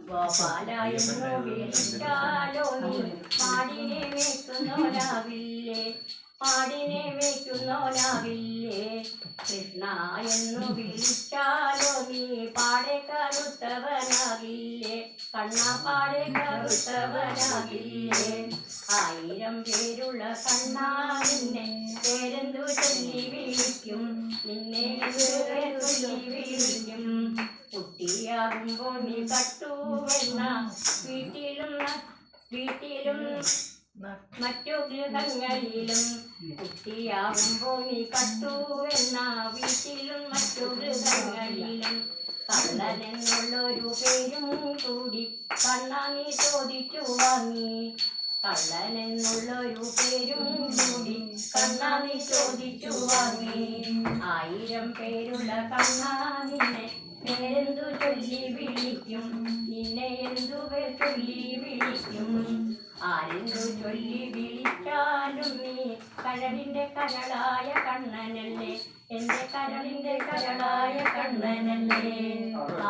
ഗോപാല എന്നു വിളിച്ചാലോ നീ പാടിനെ വെക്കുന്നോരാവില്ലേ പാടിനെ വെക്കുന്നോരാവില്ലേ കൃഷ്ണ എന്നു വിളിച്ചാലോ നീ പാടെ കറുത്തവനാകില്ലേ കണ്ണ പാടെ കറുത്തവനാകില്ലേ ആയിരം പേരുള്ള കണ്ണാ നിന്നെ പേരെന്തു ചൊല്ലി വിളിക്കും നിന്നെ എന്തു പേർ ചൊല്ലി വിളിക്കും കുട്ടിയാകുമ്പോൾ നീ കട്ടുവെന്ന വീട്ടിലും മറ്റു ഗൃഹങ്ങളിലും കുട്ടിയാകുമ്പോൾ നീ കട്ടുവെന്ന വീട്ടിലും മറ്റു ഗൃഹങ്ങളിലും കള്ളനെന്നുള്ളൊരു പേരും കൂടി കണ്ണാ നീ ചോദിച്ചു വാങ്ങി കള്ളനെന്നുള്ളൊരു പേരും കൂടി കണ്ണാ നീ ചോദിച്ചു വാങ്ങി ആയിരം പേരുള്ള കണ്ണാ നിന്നെ പേരെന്തു ചൊല്ലി വിളിക്കും നിന്നെ എന്തു പേർ ചൊല്ലി വിളിക്കും ആരെന്തു ചൊല്ലി വിളിച്ചാലും നീ കരളിന്റെ കരളായ കണ്ണനല്ലേ എന്റെ കരളിന്റെ കരളായ കണ്ണനല്ലേ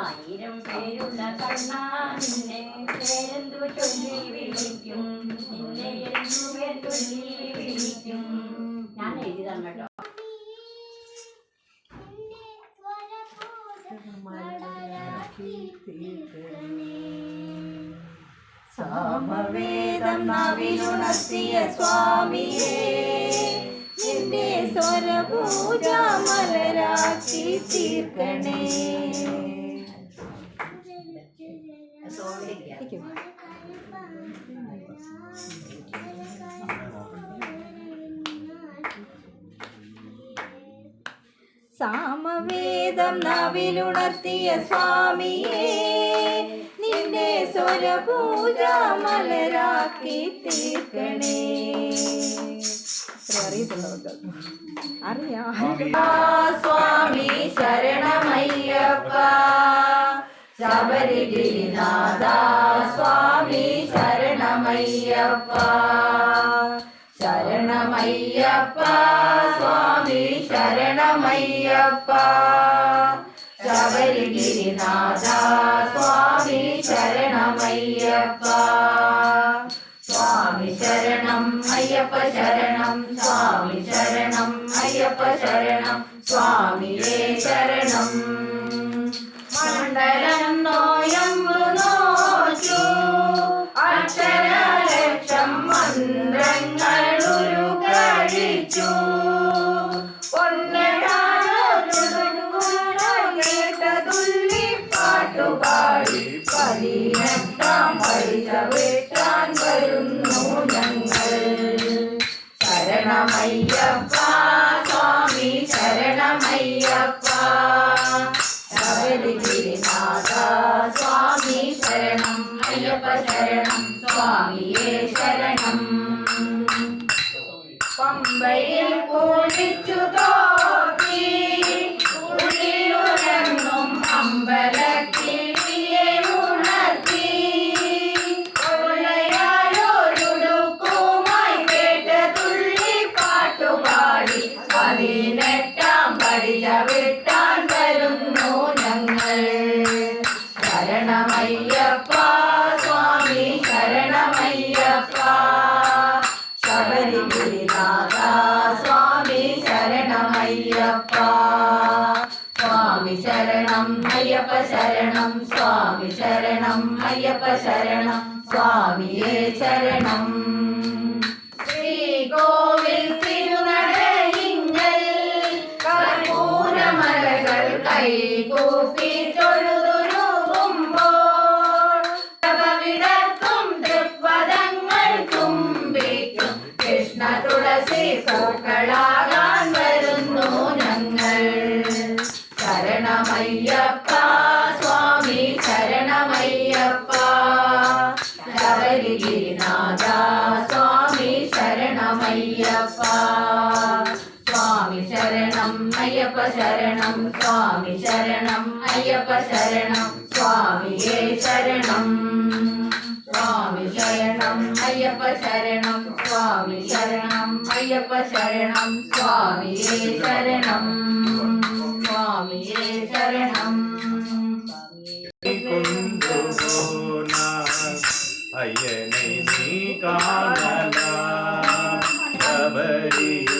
ആയിരം പേരുള്ള കണ്ണാ നിന്നെ പേരെന്തു ചൊല്ലി വിളിക്കും നിന്നെ എന്തു പേർ ചൊല്ലി വിളിക്കും ഞാൻ എഴുതി തന്നോ മലരാക്കി തീർക്കണേ സാമവേദം നാവിലുണർത്തിയ സ്വാമിയേ നിന്റെ സ്വരപൂജ മലരാക്കി തീർക്കണേ. സാമവേദം നാവിലുണർത്തിയ സ്വാമിയേ നിന്റെ സ്വരപൂജ മലരാക്കി തീർക്കണേ. അറിയാം. സ്വാമി ശരണമയ്യപ്പ ശബരിഗിരിനാഥ സ്വാമി ശരണമയ്യപ്പ ശരണമയ്യപ്പ സ്വാമി ശരണമയ്യപ്പ ശബരിഗിരിനാഥ സ്വാമി ശരണമയ്യപ്പ സ്വാമി ശരണം അയ്യപ്പ ശരണം സ്വാമി ശരണം അയ്യപ്പ ശരണം സ്വാമിയേ ശരണം. മണ്ഡലം നോയമ്പു നോച്ചു അക്ഷരലക്ഷം മന്ത്രങ്ങൾ ഉരുകഴിച്ചു കേട്ടതുള്ളി പാട്ടുപാടി 18 പടി ചവിട്ടാൻ വരുന്നു ഞങ്ങൾ. ശരണമയ്യപ്പ സ്വാമി ശരണമയ്യപ്പ ശബരിഗിരിനാഥ സ്വാമി ശരണം അയ്യപ്പ ശരണം സ്വാമിയേ ശരണം. പമ്പയിൽ കുളിച്ചു തോട്ടി ഉള്ളിലുറങ്ങും അമ്പലക്കിളിയെ ഉണർത്തി കൊള്ളയായൊരുടുക്കുമായി കേട്ടതുള്ളി പാട്ടുപാടി 18 പടി ചവിട്ടാൻ വരുന്നു ഞങ്ങൾ. ശരണമയ്യപ്പ സ്വാമി ശരണമയ്യപ്പ ശബരിഗിരിനാഥ സ്വാമി ശരണമയ്യപ്പ സ്വാമി ശരണം അയ്യപ്പ ശരണം സ്വാമി ശരണം അയ്യപ്പ ശരണം സ്വാമിയേ ശരണം. ശ്രീകോവിൽ തിരുനടയിങ്കൽ കർപ്പൂരമലകൾ കൈകൂപ്പി തൊഴുതുരുകുമ്പോൾ വിടർത്തും തൃപ്പദങ്ങൾ തുമ്പിക്കും കൃഷ്ണ തുളസി പൂക്കളാകാൻ വരുന്നു ഞങ്ങൾ. ശരണമയ്യപ്പ സ്വാമി ശരണമയ്യപ്പ ശബരിഗിരിനാഥ സ്വാമി ശരണമയ്യപ്പ സ്വാമി ശരണം അയ്യപ്പ ശരണം സ്വാമി ശരണം അയ്യപ്പ ശരണം സ്വാമിയേ ശരണം. സ്വാമി ശരണം അയ്യപ്പ ശരണം സ്വാമി ശരണം അയ്യപ്പ ശരണം സ്വാമിയേ ശരണം സ്വാമിയേ ശരണം. അയ്യനെ നീ കാണലാം ശബരിയിൽ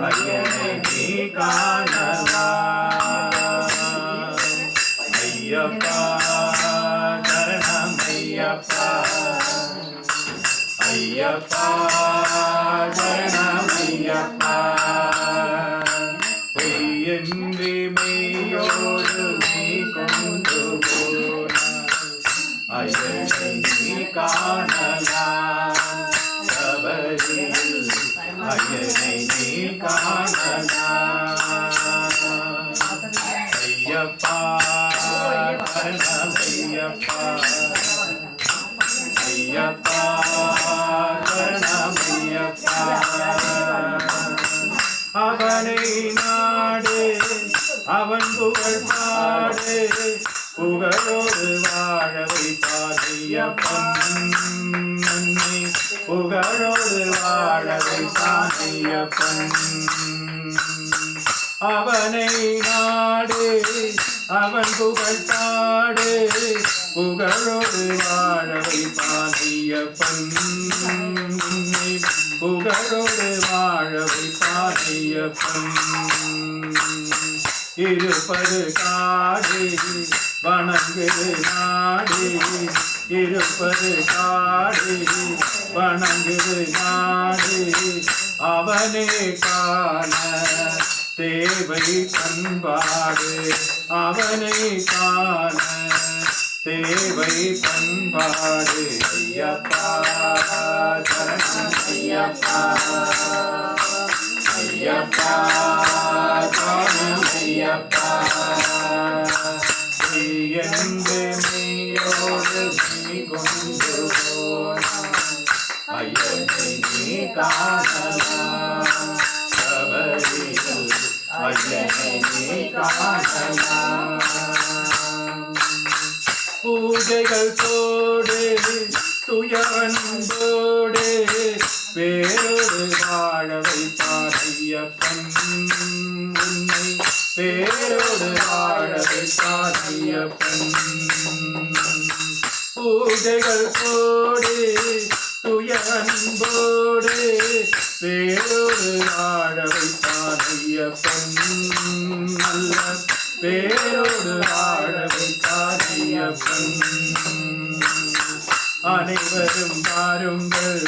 അയ്യനെ നീ കാണലാം. അയ്യപ്പ ശരണമയ്യപ്പ അയ്യപ്പ ശരണമയ്യപ്പ പൊയ്യന്റെ മെയ്യോട് നീ കൊണ്ടുപോന അയ്യനെ നീ കാണലാം ശബരിയിൽ അയ്യനെ നീ കാണലാം. അയ്യപ്പ ശരണമയ്യപ്പ അയ്യപ്പ ശരണമയ്യപ്പ അവനെ നാട് അവൻ പുകഴ് പാട് പുകഴോട് വാഴ வைப்பாதையப்பன் புகழோடு வாழ வைப்பாதையப்பன். அவனை நாடு அவன் புகழ் பாடு புகழோடு வாழ வைப்பாதையப்பன். புகழோடு வாழ வைப்பாதையப்பன். இருப்பது காடு வணங்குது நாடு இருப்பது காடு வணங்குது நாடு அவனே காண தேவை பண்பாடு அவனை காண தேவை பண்பாடு ஐயப்பா சரணம் ஐயப்பா ஐயப்பா சரணம் ஐயப்பா நீ என்று நீயோடு நீ கொண்டு போனாய் ஐயனை நீ காணலாம் சபரியில் ஐயனை நீ காணலாம் பூஜைகள் போடு துயவன்போடு பேரோடு வாழ வைப்பார் ஐயப்பன் உன்னை பேரோடு வாழ வைப்பார் ஐயப்பன் பூஜைகள் போடு துயவன்போடு பேரோடு வாழ வைப்பார் ஐயப்பன் நல்ல பேரோடு வாழ வைப்பார் ஐயப்பன் அனைவரும் பாருங்கள்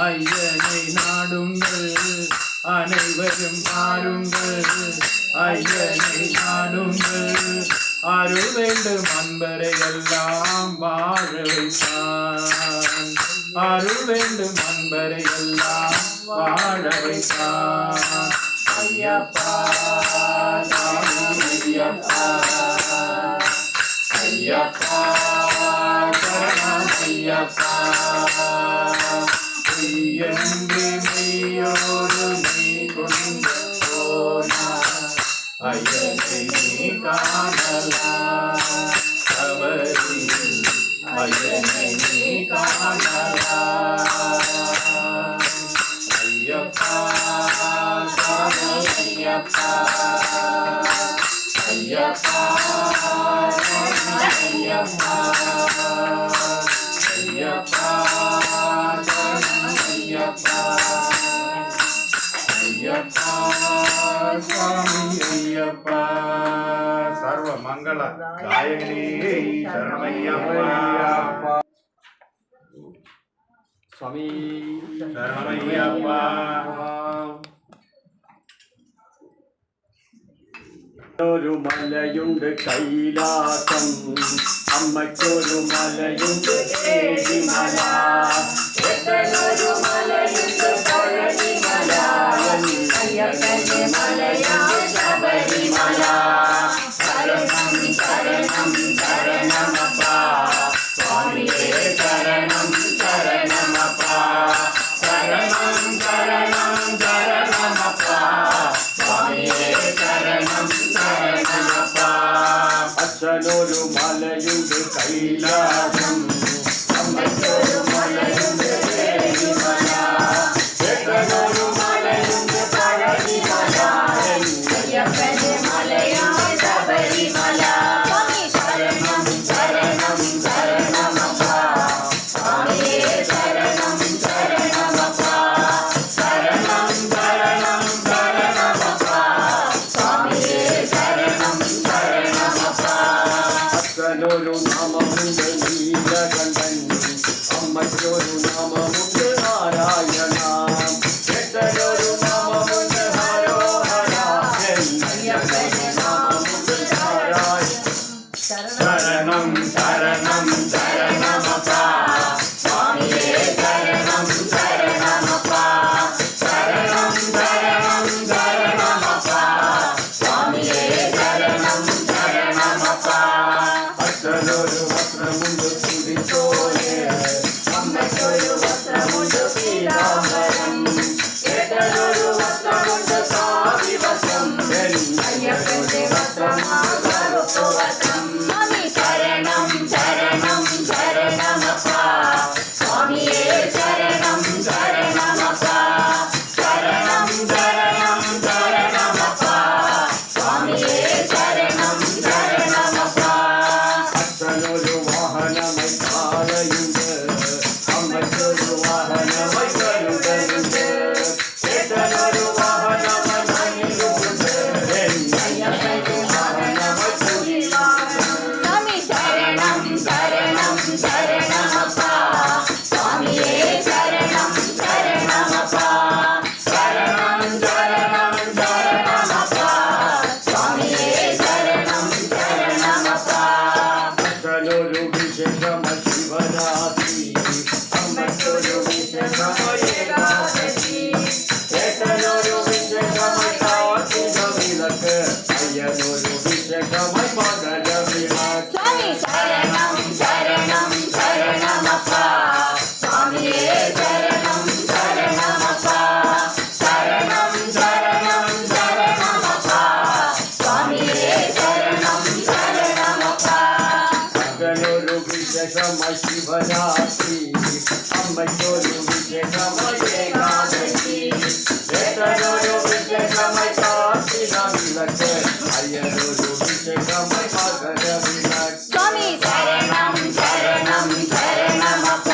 ஐயனை நாடுங்கள் அனைவரும் பாருங்கள் ஐயனை நாடுங்கள் அருள் வேண்டும் அன்பரை எல்லாம் வாழ வைத்தான் அருள் வேண்டும் அன்பரை எல்லாம் வாழ வைத்தான் ஐயப்பா ஐயப்பா ஐயப்பா சரணம் ஐயப்பா என்று நீயோடு நீ கொண்டு போனாய் ஐயனை நீ காணலாம் சபரியில் ஐயனை நீ காணலாம் ஐயப்பா சாமி ஐயப்பா ஐயப்பா ஐயப்பா ஐயப்பா ஐயப்பா ஐயப்பா சுவாமி ஐயப்பா சர்வ மங்கள தாயகனே சரணமையப்பா സ്വാമി ശരണമയ്യപ്പ ഒരു മലയുണ്ട് കൈലാസം അമ്മയ്ക്കൊരു മലയുണ്ട് ഏഴിമല ഒരു മലയുണ്ട് പഴനിമല അയ്യപ്പന്റെ മലയാണ് ശബരിമല ശരണം ശരണം ശരണമപ്പ സ്വാമിയേ ശരണം ശരണമപ്പ ശരണം ശരണം ശരണമപ്പ സ്വാമിയേ ശരണം ശരണമപ്പ അച്ഛനൊരു മലയുണ്ട് കൈലാസം അമ്മയ്ക്കൊരു മലയുണ്ട് ഏഴിമല ചേട്ടനൊരു മലയുണ്ട് പഴനിമല അയ്യപ്പന്റെ മലയാണ് ശബരിമല ശരണം ശരണം ശരണമപ്പ സ്വാമിയേ ശരണം ശരണമപ്പ ശരണം ശരണം ശരണമപ്പ സ്വാമിയേ ശരണം ശരണമപ്പ അച്ഛനൊരു നാമമുണ്ട് നീലകണ്ഠൻ അമ്മയ്ക്കൊരു നാമമുണ്ട് നാരായണ ചേട്ടനൊരു നാമമുണ്ട് ഹരോഹര അയ്യപ്പന്റെ നാമമുണ്ട് നാരായണ ശരണം ശരണം ശരണമപ്പ സ്വാമിയേ ശരണം ശരണമപ്പ ശരണം ശരണം ശരണമപ്പ സ്വാമിയേ ശരണം ശരണമപ്പ അച്ഛനൊരു വസ്ത്രമുണ്ട് തുടിച്ചോലെ അമ്മയ്ക്കൊരു വസ്ത്രമുണ്ട് പീതാംബരം ചേട്ടനൊരു വസ്ത്രമുണ്ട് കാവിവസം അയ്യപ്പന്റെ വസ്ത്രമാണ് കറുപ്പുവസ്ത്രം സ്വാമി ശരണം ശരണം ശരണമപ്പ സ്വാമിയേ ശരണം ശരണമപ്പ ശരണം ശരണം ശരണമപ്പ സ്വാമിയേ ശരണം ശരണമപ്പ അച്ഛനൊരു വാഹനമായി കാളയുണ്ട് അമ്മയ്ക്കൊരു വാഹനമായി കരുതലുണ്ട് ചേട്ടനൊരു വാഹനമായി മയിലുണ്ട് അയ്യപ്പന്റെ വാഹനമായി കുയിലാണ് സ്വാമി ശരണം ശരണം ശരണം അമ്മയ്ക്കൊരു വിശേഷമായി ഏകാദശി ഏട്ടനൊരു വിശേഷമായി കാർത്തിക വിളക്ക് അയ്യനൊരു വിശേഷമായി മകരവിളക്ക് സ്വാമി ശരണം ശരണം ശരണമപ്പ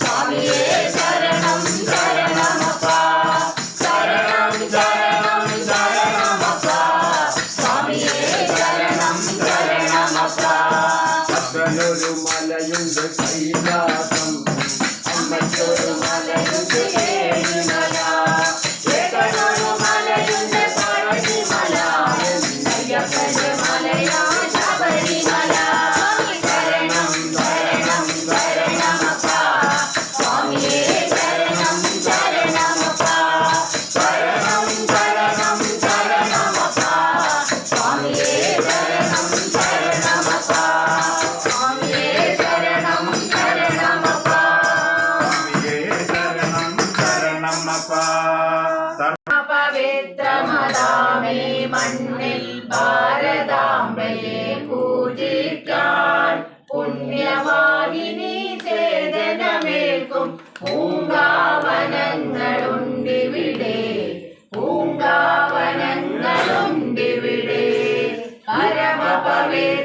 സ്വാമിയേ ശരണം ശരണമപ്പ ശരണം ശരണം ശരണമപ്പ സ്വാമിയേ ശരണം ശരണമപ്പ അച്ഛനൊരു മലയുണ്ട് കൈലാസം അമ്മയ്ക്കൊരു മലയുണ്ട് ഏഴിമല ഏട്ടനൊരു മലയുണ്ട് പഴനിമല അയ്യപ്പന്റെ മലയാ ശബരിമല ശരണം ശരണം ശരണമപ്പ സ്വാമിയേ ശരണം ശരണമപ്പ ശരണം ശരണം ശരണമപ്പ സ്വാമിയേ ശരണം ശരണമപ്പ സ്വാമിയേ ശരണം ശരണമപ്പ സ്വാമിയേ ശരണം ശരണമപ്പ പവിത്രമതാമേ മണ്ണിൽ ഭാരതാംബയെ പൂജിക്കാൻ പുണ്യവാഹിനി ചേതനമേൽക്കും പൂങ്കാവനങ്ങളുണ്ടിവിടെ പൂങ്കാവനങ്ങളുണ്ടിവിടെ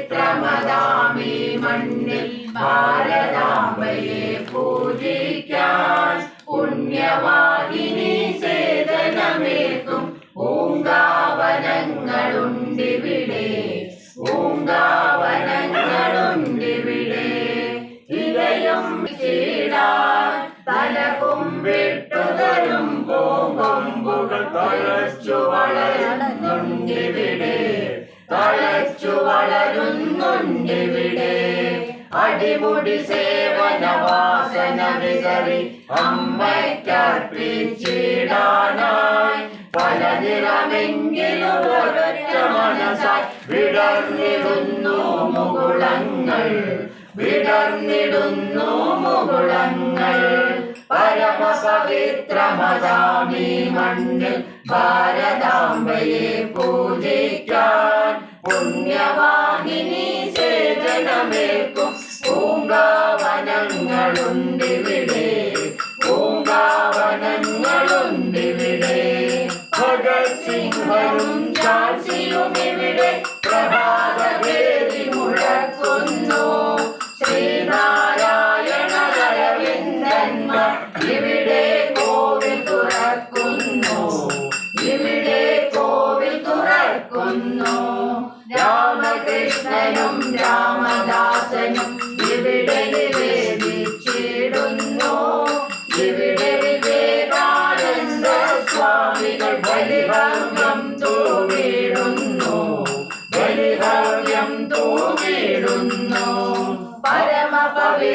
പരമപവിത്രമതാമേ മണ്ണിൽ ഭാരതാംബയെ പൂജിക്കാൻ പുണ്യവാഹിനി ചേതനമേൽക്കും പൂങ്കാവനങ്ങളുണ്ടിവിടെ പൂങ്കാവനങ്ങളുണ്ടിവിടെ ഇലയും ചീടാൻ തലകുമ്പിട്ടു തരും പൂങ്കൊമ്പുകൾ തഴച്ചു വളരുന്നുണ്ടിവിടെ തഴച്ചു വളരുന്നുണ്ടിവിടെ അടിമുടി സേവന വാസന വിതറി അമ്മയ്ക്കർപ്പിച്ചിടാനായി പല നിറമെങ്കിലും ഒരൊറ്റ മനസ്സായി വിടർന്നിടുന്നു മുകുളങ്ങൾ വിടർന്നിടുന്നു മുകുളങ്ങൾ പരമപവിത്രമതാമീ മണ്ണിൽ ഭാരതാംബയെ പൂജിക്കാൻ പുണ്യവാഹിനി സേവനമേൽക്കും പൂങ്കാവനങ്ങളുണ്ടിവിടെ പൂങ്കാവനങ്ങളുണ്ടിവിടെ ഭഗത് സിംഹനും ഝാൻസിയും ഇവിടെ പ്രഭാതവേദി മുഴക്കുന്നു ശ്രീനാരായണ അരവിന്ദന്മാർ ഇവിടെ കോവിൽ തുറക്കുന്നു ഇവിടെ കോവിൽ തുറക്കുന്നു രാമകൃഷ്ണനും രാമദാസനും ഇവിടെ നിവേദിച്ചിടുന്നു ഇവിടെ വിവേകാനന്ദ സ്വാമികൾ ബലിഹർമ്മ്യം തൂവിടുന്നു ബലിഹർമ്മ്യം തൂവിടുന്നു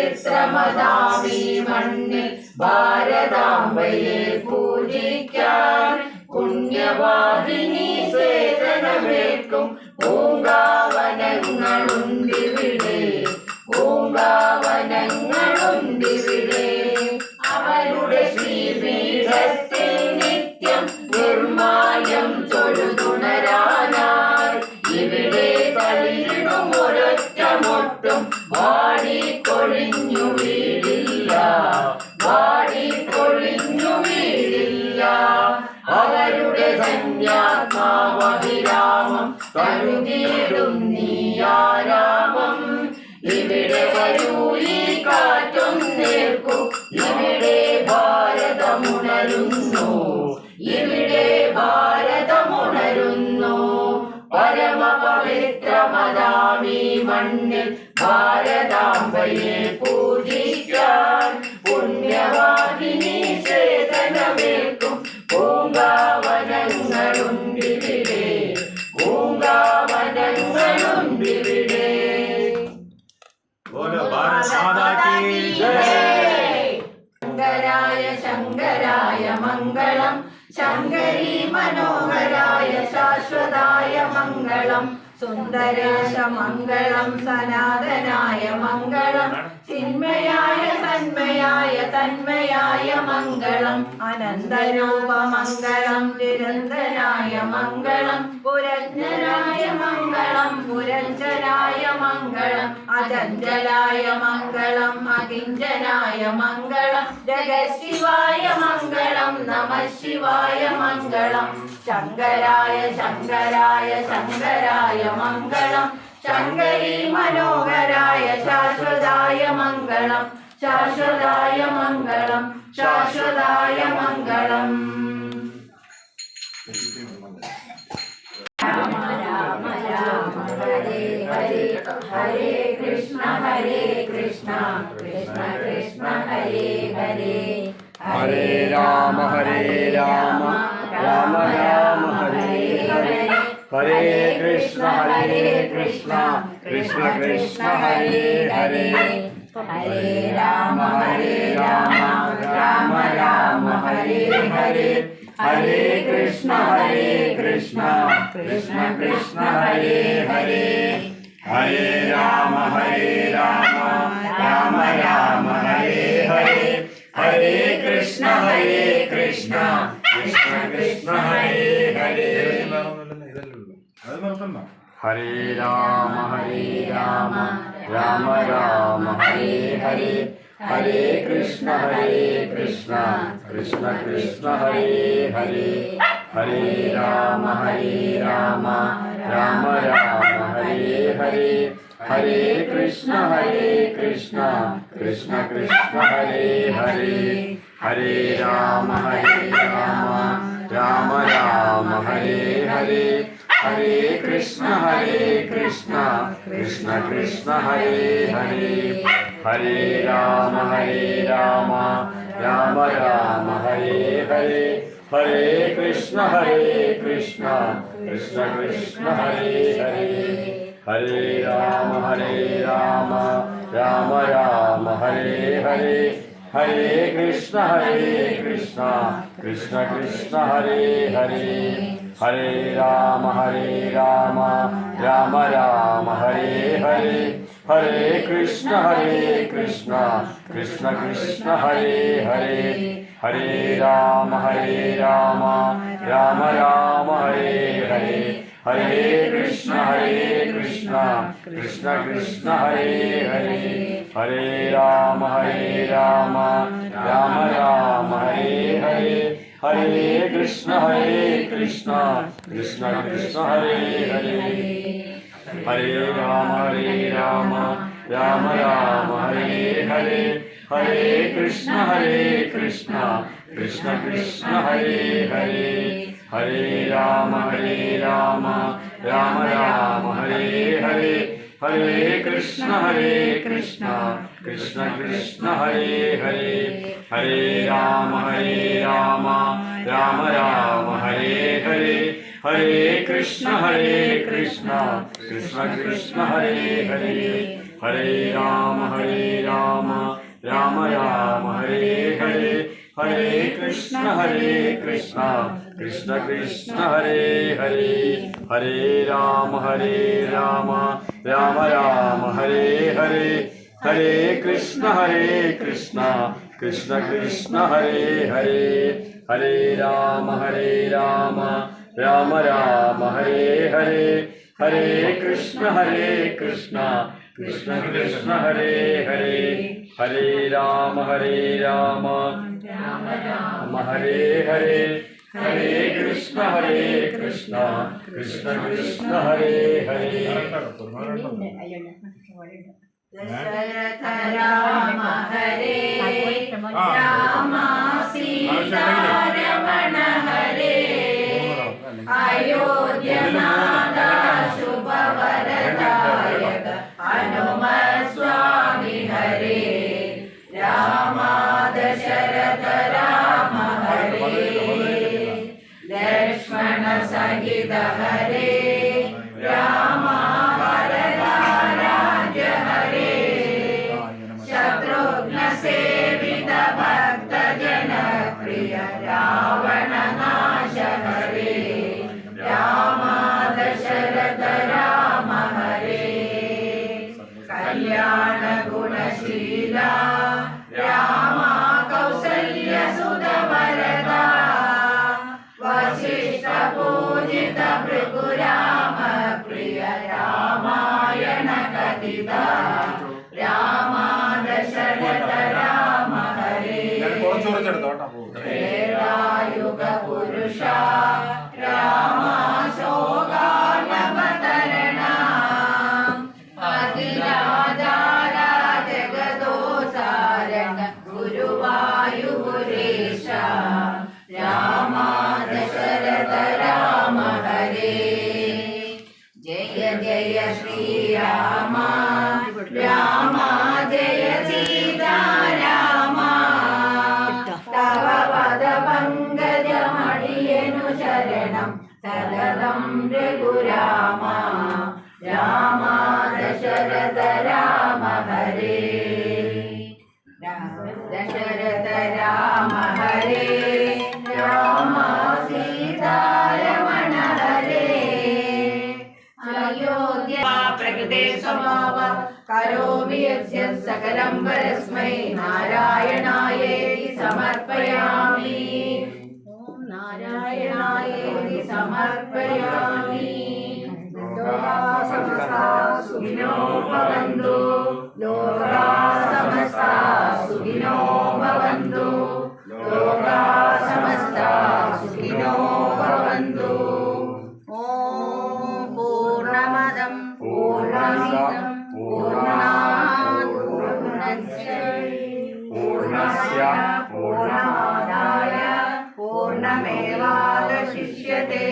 പരമപവിത്രമതാമീ മണ്ണിൽ ഭാരതാംബയെ പൂജിക്കാൻ പുണ്യവാഹിനി സേവനമേൽക്കും പൂങ്കാവനങ്ങളുണ്ടിവിടെ പൂങ്കാവനങ്ങളുണ്ടിവിടെ അവരുടെ ശ്രീപീഠത്തിൽ നിത്യം നിർമാല്യം തൊഴുതുണരാനായി ഇവിടെ തളിരിടും ഒരൊറ്റ മൊട്ടും വാടിക്കൊഴിഞ്ഞു വീടില്ല വാടിക്കൊഴിഞ്ഞു വീടില്ല അവരുടെ ധന്യാത്മാവഭിരാമം കഴുകിയിടും നീയാരാമം ഇവിടെ വരൂ ഈ കാറ്റൊന്നേൽക്കൂ ഇവിടെ ഭാരതമുണരുന്നു ഇവിടെ ഭാരതമുണരുന്നു പരമപവിത്രമതാമീ മണ്ണിൽ ഭാരതാംബയെ പൂജിക്കാൻ പുണ്യവാഹിനി ചേതനമേൽക്കും പൂങ്കാവനങ്ങളുണ്ടിവിടെ പൂങ്കാവനങ്ങളുണ്ടിവിടെ बोलो भारत माता की जय ശങ്കരായ ശങ്കരായ മംഗളം ശങ്കരീ മനോഹരായ ശാശ്വതായ മംഗളം സുന്ദരേശ മംഗളം സനാതനായ മംഗളം ചിന്മയായ തന്മയായ തന്മയായ മംഗളം അനന്തരൂപമംഗളം നിരന്തരായ മംഗളം പുരഞ്ജനായ മംഗളം പുരഞ്ജനായ മംഗളം അചഞ്ചലായ മംഗളം അകിഞ്ചനായ മംഗളം ജഗശിവായ മംഗളം നമഃ ശിവായ മംഗളം ശങ്കരായ ശങ്കരായ ശങ്കരായ മംഗളം ശങ്കരീ മനോഹരായ ശാശ്വതായ മംഗളം ശാശ്വതായ മംഗളം ശാശ്വതായ മംഗളം. രാമ രാമ രാമ ഹരേ ഹരേ ഹരേ കൃഷ്ണ കൃഷ്ണ കൃഷ്ണ ഹരേ ഹരേ ഹരേ രാമ രാമ രാമ രാമ ഹരേ ഹരേ ഹരേ കൃഷ്ണ കൃഷ്ണ കൃഷ്ണ ഹരേ ഹരേ ഹരേ രാമ രാമ രാമ ഹരേ ഹരേ ഹരേ കൃഷ്ണ കൃഷ്ണ കൃഷ്ണ ഹരേ ഹരേ ഹരേ രാമ രാമ രാമ ഹരേ ഹരേ ഹരേ കൃഷ്ണ കൃഷ്ണ കൃഷ്ണ ഹരേ ഹരേ അത് നിർത്തണ്ട. ഹരേ രാമ രാമ രാമ ഹരേ ഹരേ ഹരേ കൃഷ്ണ കൃഷ്ണ കൃഷ്ണ ഹരേ ഹരേ ഹരേ രാമ രാമ രാമ ഹരേ ഹരേ ഹരേ കൃഷ്ണ കൃഷ്ണ കൃഷ്ണ ഹരേ ഹരേ ഹരേ രാമ രാമ ഹരേ ഹരേ ഹരേ കൃഷ്ണ കൃഷ്ണ കൃഷ്ണ ഹരേ ഹരേ ഹരേ രാമ രാമ ഹരേ ഹരേ ഹരേ കൃഷ്ണ കൃഷ്ണ കൃഷ്ണ ഹരേ ഹരേ ഹരേ രാമ രാമ ഹരേ ഹരേ ഹരേ കൃഷ്ണ കൃഷ്ണ കൃഷ്ണ ഹരേ ഹരേ ഹരേ രാമ രാമ ഹരേ ഹരേ ഹരേ കൃഷ്ണ കൃഷ്ണ കൃഷ്ണ ഹരേ ഹരേ ഹരേ രാമ രാമ ഹരേ ഹരേ ഹരേ കൃഷ്ണ കൃഷ്ണ കൃഷ്ണ ഹരേ ഹരേ ഹരേ രാമ രാമ ഹരേ ഹരേ ഹരേ കൃഷ്ണ കൃഷ്ണ കൃഷ്ണ ഹരേ ഹരേ ഹരേ രാമ ഹരേ ഹരേ ഹരേ കൃഷ്ണ കൃഷ്ണ കൃഷ്ണ ഹരേ ഹരേ ഹരേ രാമ ഹരേ ഹരേ ഹരേ കൃഷ്ണ കൃഷ്ണ കൃഷ്ണ ഹരേ ഹരേ ഹരേ രാമ ഹരേ ഹരേ ഹരേ കൃഷ്ണ കൃഷ്ണ കൃഷ്ണ ഹരേ ഹരേ ഹരേ രാമ ഹരേ ഹരേ ഹരേ കൃഷ്ണ കൃഷ്ണ ഹരേ ഹരേ ഹരേ രാമ ഹരേ ഹരേ ഹരേ കൃഷ്ണ കൃഷ്ണ ഹരേ ഹരേ ഹരേ രാമ ഹരേ ഹരേ ഹരേ കൃഷ്ണ കൃഷ്ണ ഹരേ ഹരേ ഹരേ രാമ ഹരേ ഹരേ ഹരേ കൃഷ്ണ കൃഷ്ണ ഹരേ ഹരേ ദശരഥ രാമ ഹരേ രാമ സീതാരമണ ഹരേ അയോധ്യനാഥ ശുഭവരദായക ഹനുമത് സ്വാമി ഹരേ രാമ ദശരഥ രാമ ഹരേ ലക്ഷ്മണ സഹിത ഹരേ രാമ വരദാരാജ്യ ഹരേ ശത്രുഘ്ന സേവിത ഭക്ത ജനപ്രിയ രാവണ നാശ ഹരേ രാമ ദശരഥ രാമ ഹരേ കല്യാണ ഗുണശീല സീതാ രാമ ദശരഥ രാമ ഹരേ ത്രേതായുഗ പുരുഷ രാമ ശോകാനവതരണ അതിരാധാര ജഗദോധാരക ഗുരുവായൂരേശ രാമ ദശരഥ രാമ ഹരേ ജയ ജയ ശ്രീരാമ രാമ ജയ സീതാരാമ തവ പദ പങ്കജമടിയനു ശരണം സതതം രഘുരാമ രാമ ദശരഥ രാമ ഹരേ ദശരഥ രാമ ഹരേ രാമ സീതാരമണ ഹരേ അയോധ്യ പ്രകൃതേ സ്വഭാവ കരോമി യസ്യ സകലം പരസ്മൈ നാരായണായേതി സമർപ്പയാമി ഓം നാരായണായേതി സമർപ്പയാമി ലോകാ സമസ്താ സുഖിനോ ഭവന്തു ലോകാ സമസ്താ സുഖിനോ ഭവന്തു ലോകാ സമസ്താ സുഖിനോ ഭവന്തു ഓം പൂർണ്ണമദം പൂർണ്ണമിദം പൂർണ്ണാത് പൂർണ്ണസ്യ പൂർണ്ണമാദായ പൂർണ്ണമേവാവശിഷ്യത്തെ